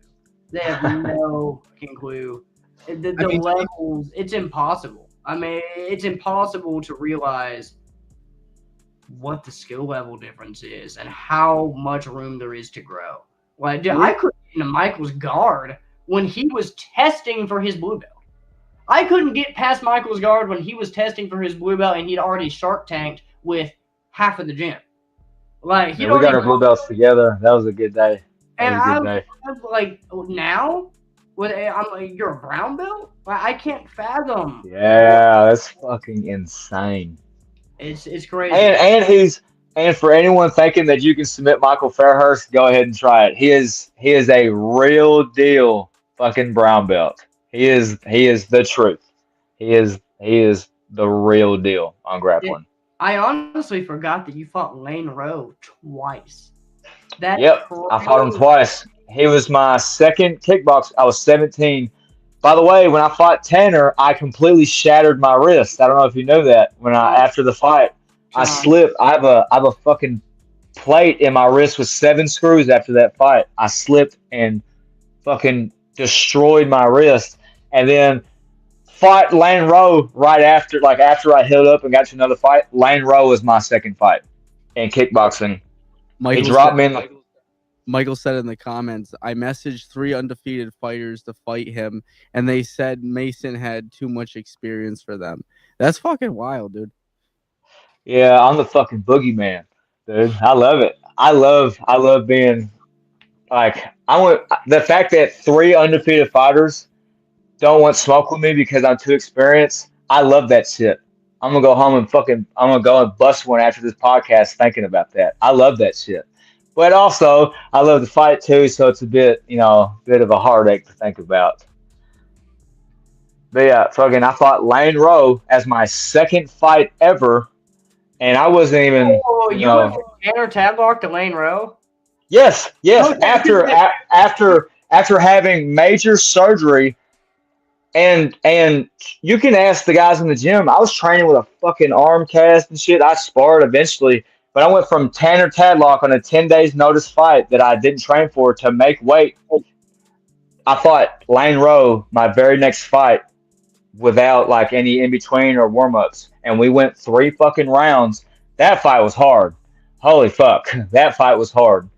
They have no fucking clue. The levels, it's impossible. I mean, it's impossible to realize what the skill level difference is and how much room there is to grow. Like, dude, I couldn't get into Michael's guard when he was testing for his blue belt. I couldn't get past Michael's guard when he was testing for his blue belt and he'd already Shark Tanked with half of the gym. Like we got our blue belts together. That was a good day. And I'm like, now, I'm like, you're a brown belt? Like, I can't fathom. Yeah, that's fucking insane. It's crazy. And for anyone thinking that you can submit Michael Fairhurst, go ahead and try it. He is a real deal fucking brown belt. He is the truth. He is the real deal on grappling. I honestly forgot that you fought Lane Rowe twice. Yep, crazy. I fought him twice. He was my second kickbox. I was 17. By the way, when I fought Tanner, I completely shattered my wrist. I don't know if you know that. After the fight, I slipped. I have a fucking plate in my wrist with 7 screws after that fight. I slipped and fucking destroyed my wrist. And then fought Lane Rowe right after, like after I healed up and got to another fight. Lane Rowe was my second fight in kickboxing. He dropped me in the... Michael said in the comments, I messaged 3 undefeated fighters to fight him, and they said Mason had too much experience for them. That's fucking wild, dude. Yeah, I'm the fucking boogeyman, dude. I love it. I love being like, the fact that 3 undefeated fighters don't want smoke with me because I'm too experienced. I love that shit. I'm gonna go home and I'm gonna go and bust one after this podcast thinking about that. I love that shit. But also, I love to fight too, so it's a bit of a heartache to think about. But yeah, I fought Lane Rowe as my second fight ever, and I wasn't even. Oh, you went from Tanner Tadlock to Lane Rowe? Yes. After having major surgery, and you can ask the guys in the gym. I was training with a fucking arm cast and shit. I sparred eventually. But I went from Tanner Tadlock on a 10 days notice fight that I didn't train for to make weight. I fought Lane Rowe my very next fight without like any in between or warm ups, and we went 3 fucking rounds. That fight was hard. Holy fuck, that fight was hard.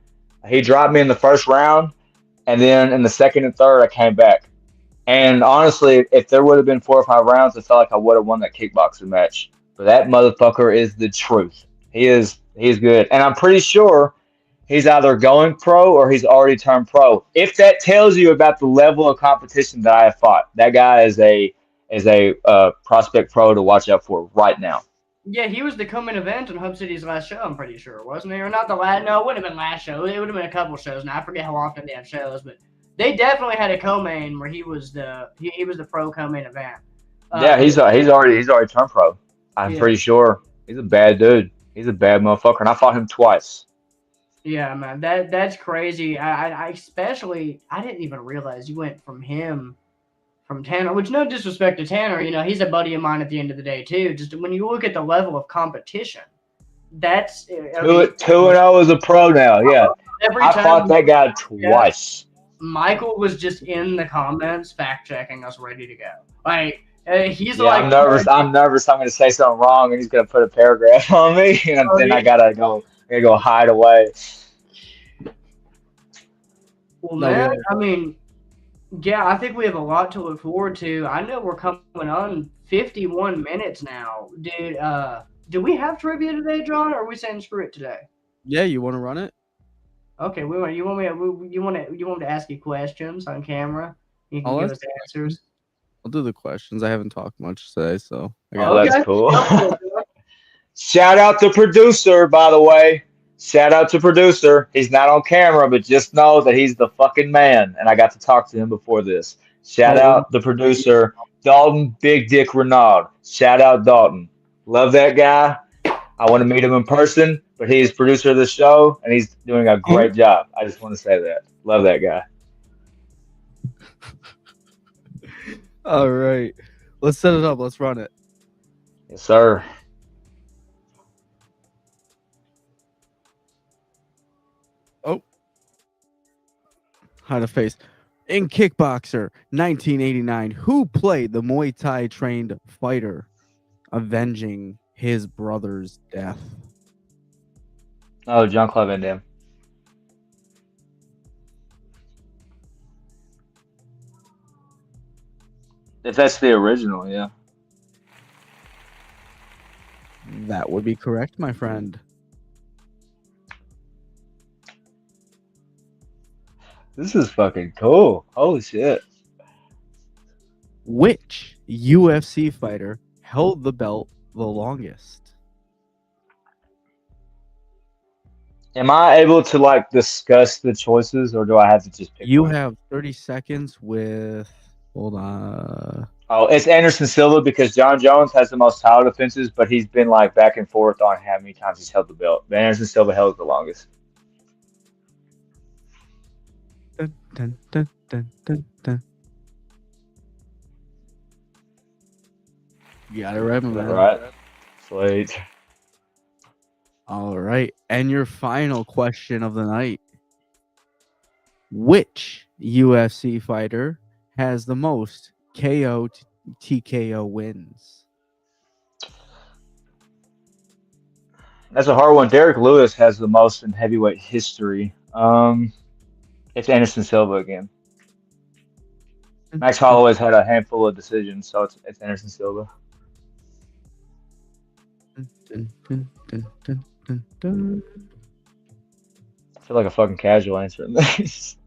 He dropped me in the first round, and then in the second and third I came back. And honestly, if there would have been 4 or 5 rounds, I felt like I would have won that kickboxing match. But that motherfucker is the truth. He's good. And I'm pretty sure he's either going pro or he's already turned pro. If that tells you about the level of competition that I have fought, that guy is a prospect pro to watch out for right now. Yeah, he was the co-main event on Hub City's last show, I'm pretty sure, wasn't he? Or not the last? No, it wouldn't have been last show. It would have been a couple shows. Now I forget how often they have shows, but they definitely had a co-main where he was the pro co-main event. Yeah, he's already turned pro. I'm pretty sure. He's a bad dude. He's a bad motherfucker, and I fought him twice. Yeah, man, that's crazy. I especially I didn't even realize you went from Tanner, which no disrespect to Tanner, he's a buddy of mine at the end of the day too. Just when you look at the level of competition, that's okay. 2-0 as a pro now. Yeah, Every I fought time, that guy yeah, twice. Michael was just in the comments fact checking us, ready to go. Like he's Yeah, like, I'm nervous. I'm nervous. I'm going to say something wrong, and he's going to put a paragraph on me, and then I gotta go hide away. well, No, man. I mean, yeah, I think we have a lot to look forward to. I know we're coming on 51 minutes now, dude. Do we have trivia today, John? Or are we saying screw it today? Yeah, you want to run it? Okay, you want me to ask you questions on camera? You can give us answers. I'll do the questions. I haven't talked much today, so I got Oh, that's cool. Go for it, John. Shout out to producer, by the way. Shout out to producer. He's not on camera, but just know that he's the fucking man. And I got to talk to him before this. Shout out the producer, Dalton Big Dick Renaud. Shout out Dalton. Love that guy. I want to meet him in person, but he's producer of the show and he's doing a great job. I just want to say that. Love that guy. All right. Let's set it up. Let's run it. Yes, sir. Oh. How to face. In Kickboxer 1989, who played the Muay Thai trained fighter avenging his brother's death? Oh, John Claude Van Damme. If that's the original, yeah. That would be correct, my friend. This is fucking cool. Holy shit. Which UFC fighter held the belt the longest? Am I able to like discuss the choices or do I have to just pick You one? have 30 seconds with. Hold on. Oh, it's Anderson Silva because John Jones has the most title defenses, but he's been like back and forth on how many times he's held the belt. But Anderson Silva held it the longest. Dun, dun, dun, dun, dun, dun. You got it right, my Is that man. right? Sweet. All right. And your final question of the night. Which UFC fighter has the most KO TKO wins? That's a hard one. Derek Lewis has the most in heavyweight history. It's Anderson Silva again. Max Holloway's had a handful of decisions, so it's Anderson Silva. Dun, dun, dun, dun, dun, dun. I feel like a fucking casual answering this.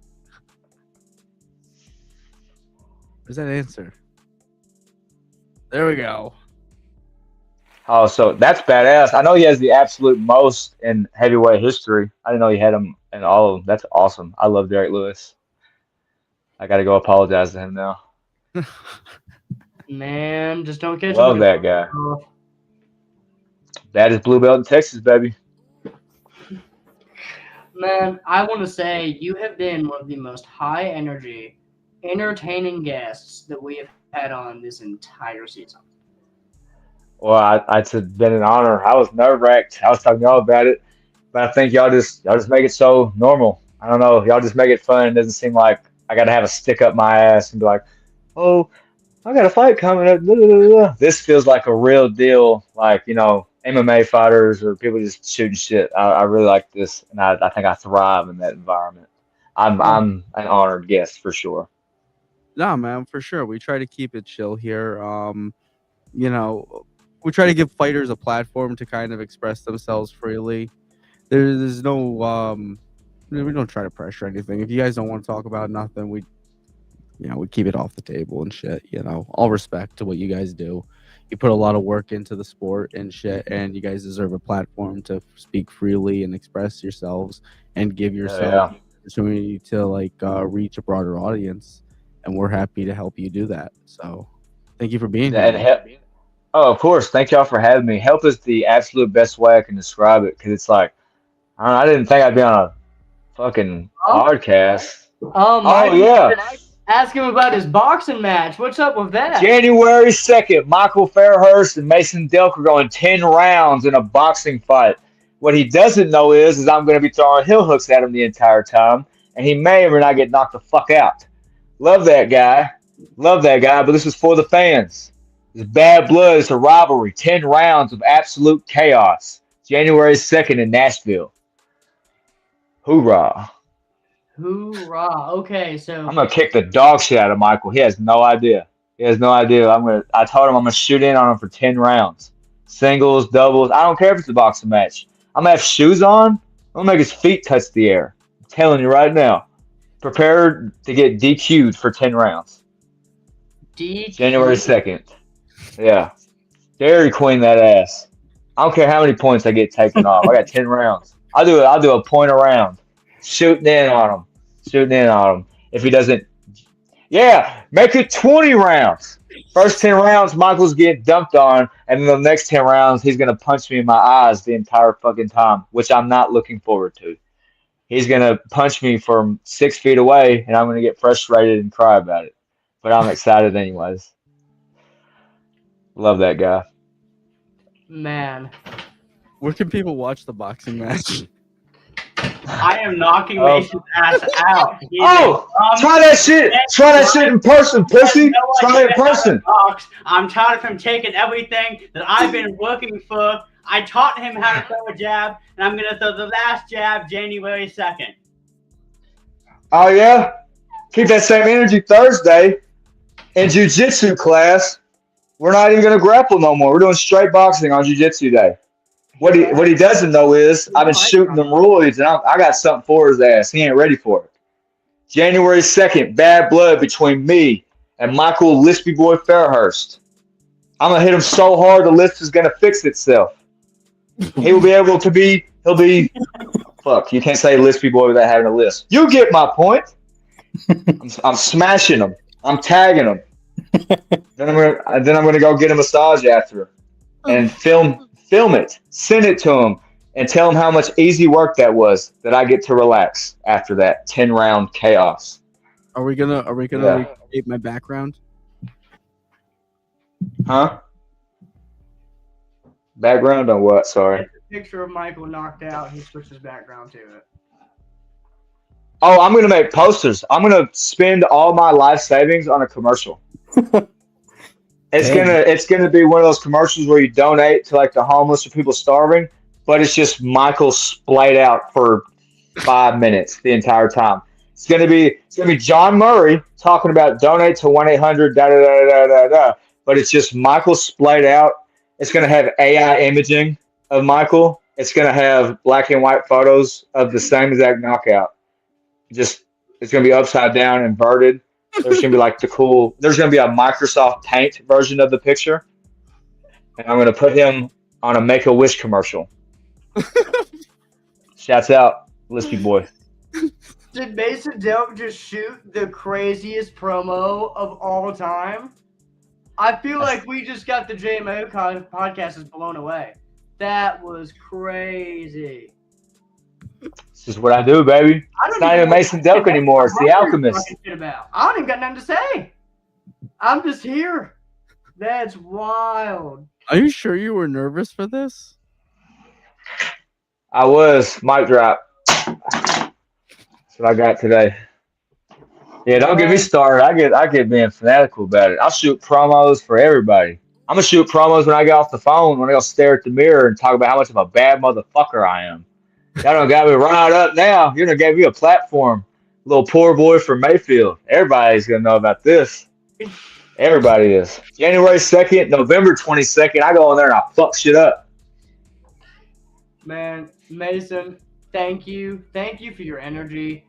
Where's that answer? There we go. Oh, so that's badass. I know he has the absolute most in heavyweight history. I didn't know he had him in all of them. That's awesome. I love Derek Lewis. I got to go apologize to him now. Man, just don't catch Love him. that guy. That is blue belt in Texas, baby. Man, I want to say you have been one of the most high energy, entertaining guests that we have had on this entire season. Well, it's been an honor. I was nerve wracked. I was talking to y'all about it, but I think y'all just make it so normal. I don't know. Y'all just make it fun. It doesn't seem like I got to have a stick up my ass and be like, oh, I got a fight coming up. Blah, blah, blah, blah. This feels like a real deal, like, MMA fighters or people just shooting shit. I really like this, and I think I thrive in that environment. I'm an honored guest for sure. No, man, for sure. We try to keep it chill here. We try to give fighters a platform to kind of express themselves freely. There's no we don't try to pressure anything. If you guys don't want to talk about nothing, we keep it off the table and shit. All respect to what you guys do. You put a lot of work into the sport and shit, and you guys deserve a platform to speak freely and express yourselves and give yourself an opportunity to reach a broader audience. And we're happy to help you do that. So thank you for being here. Oh, of course. Thank y'all for having me. Help is the absolute best way I can describe it because it's like I didn't think I'd be on a fucking podcast. Mike, Yeah. ask him about his boxing match. What's up with that? January 2nd, Michael Fairhurst and Mason Delk are going 10 rounds in a boxing fight. What he doesn't know is I'm going to be throwing heel hooks at him the entire time, and he may or may not get knocked the fuck out. Love that guy. Love that guy, but this is for the fans. It's bad blood. It's a rivalry. 10 rounds of absolute chaos. January 2nd in Nashville. Hoorah. Hoorah. Okay, so I'm going to kick the dog shit out of Michael. He has no idea. He has no idea. I told him I'm going to shoot in on him for 10 rounds. Singles, doubles. I don't care if it's a boxing match. I'm going to have shoes on. I'm going to make his feet touch the air. I'm telling you right now. Prepare to get DQ'd for 10 rounds. DQ. January 2nd. Yeah. Dairy Queen that ass. I don't care how many points I get taken off. I got 10 rounds. I'll do a point a round. Shooting in on him. If he doesn't, yeah, make it 20 rounds. First 10 rounds, Michael's getting dumped on, and then the next 10 rounds, he's going to punch me in my eyes the entire fucking time, which I'm not looking forward to. He's going to punch me from 6 feet away, and I'm going to get frustrated and cry about it. But I'm excited anyways. Love that guy. Man. Where can people watch the boxing match? I am knocking Mason's ass out. Try that shit. Try that shit in person, pussy. Try it in person. I'm tired of him taking everything that I've been working for. I taught him how to throw a jab, and I'm going to throw the last jab January 2nd. Oh, yeah? Keep that same energy Thursday in jiu-jitsu class. We're not even going to grapple no more. We're doing straight boxing on jiu-jitsu day. What he doesn't know is I've been shooting them roids, and I got something for his ass. He ain't ready for it. January 2nd, bad blood between me and Michael Lispy Boy Fairhurst. I'm going to hit him so hard the lisp is going to fix itself. He'll be, fuck, you can't say Lispy Boy without having a lisp. You get my point. I'm smashing him. I'm tagging him. Then I'm gonna go get a massage after and film it, send it to him, and tell him how much easy work that was. That I get to relax after that 10-round chaos. Are we gonna recreate my background? Huh? Background on what? Sorry. Picture of Michael knocked out. He switched his background to it. Oh, I'm gonna make posters. I'm gonna spend all my life savings on a commercial. It's gonna be one of those commercials where you donate to like the homeless or people starving, but it's just Michael splayed out for 5 minutes the entire time. It's gonna be John Murray talking about donate to 1-800 da da da da da da, but it's just Michael splayed out. It's gonna have AI imaging of Michael. It's gonna have black and white photos of the same exact knockout. Just it's gonna be upside down, inverted. There's gonna be there's gonna be a Microsoft Paint version of the picture, and I'm gonna put him on a Make-A-Wish commercial. Shouts out, Lispy Boy. Did Mason Delk just shoot the craziest promo of all time? I feel like we just got the JMA podcast is blown away. That was crazy. This is what I do, baby. It's not even Mason Delk anymore. It's the Alchemist. I don't even got nothing to say. I'm just here. That's wild. Are you sure you were nervous for this? I was. Mic drop. That's what I got today. Yeah, don't get me started. I get being fanatical about it. I'll shoot promos for everybody. I'm gonna shoot promos when I get off the phone, when I go stare at the mirror and talk about how much of a bad motherfucker I am. Y'all done got me riled up now. You done gave me a platform. Little poor boy from Mayfield. Everybody's gonna know about this. Everybody is. January 2nd, November 22nd, I go in there and I fuck shit up. Man, Mason, thank you. Thank you for your energy.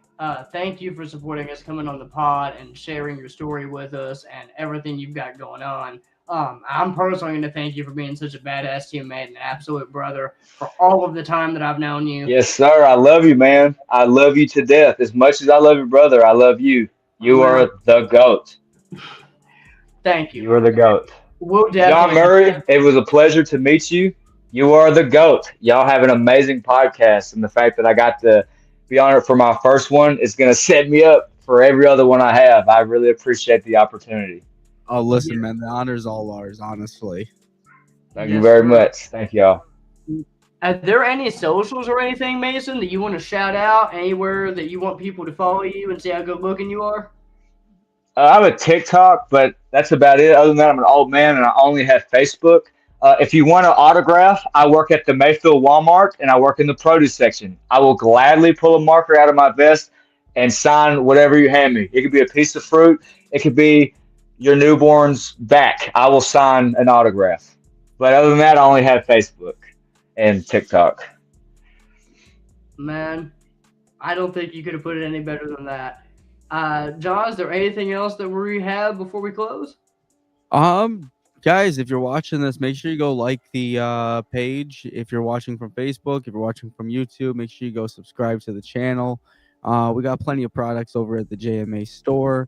Thank you for supporting us, coming on the pod and sharing your story with us and everything you've got going on. I'm personally going to thank you for being such a badass teammate and an absolute brother for all of the time that I've known you. Yes, sir. I love you, man. I love you to death. As much as I love your brother, I love you. You are the GOAT. Thank you. You are the GOAT. We'll definitely. John Murray, it was a pleasure to meet you. You are the GOAT. Y'all have an amazing podcast, and the fact that I got to be on it for my first one is going to set me up for every other one I have. I really appreciate the opportunity. Oh, listen, man, the honor's all ours, honestly. Thank you very much. Thank y'all. Are there any socials or anything, Mason, that you want to shout out? Anywhere that you want people to follow you and see how good looking you are? I have a TikTok, but that's about it. Other than that, I'm an old man, and I only have Facebook. If you want an autograph, I work at the Mayfield Walmart, and I work in the produce section. I will gladly pull a marker out of my vest and sign whatever you hand me. It could be a piece of fruit. It could be your newborn's back. I will sign an autograph. But other than that, I only have Facebook and TikTok. Man, I don't think you could have put it any better than that. John, is there anything else that we have before we close? Guys, if you're watching this, make sure you go like the page. If you're watching from Facebook, if you're watching from YouTube, make sure you go subscribe to the channel. We got plenty of products over at the JMA store.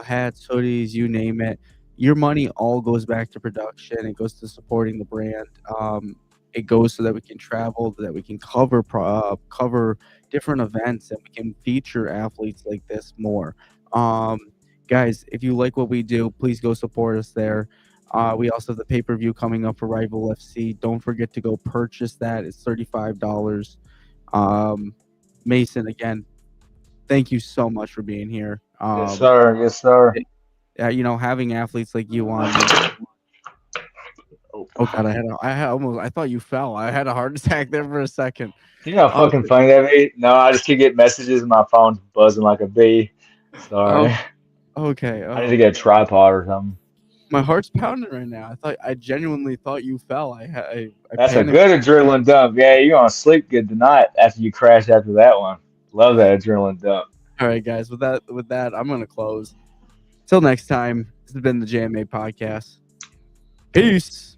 Hats, hoodies, you name it. Your money all goes back to production. It goes to supporting the brand. It goes so that we can travel, that we can cover different events, and we can feature athletes like this more. Guys, if you like what we do, please go support us there. We also have the pay-per-view coming up for Rival FC. Don't forget to go purchase that. It's $35. Mason, again, thank you so much for being here. Yes, sir. Yes, sir. Having athletes like you on. Oh God, I thought you fell. I had a heart attack there for a second. You know how fucking funny that be? No, I just keep getting messages and my phone's buzzing like a bee. Sorry. Okay. I need to get a tripod or something. My heart's pounding right now. I genuinely thought you fell. That's a good adrenaline dump. Yeah, you're gonna sleep good tonight after you crash after that one. Love that adrenaline dump. All right, guys. With that, I'm gonna close. Till next time. This has been the JMA podcast. Peace.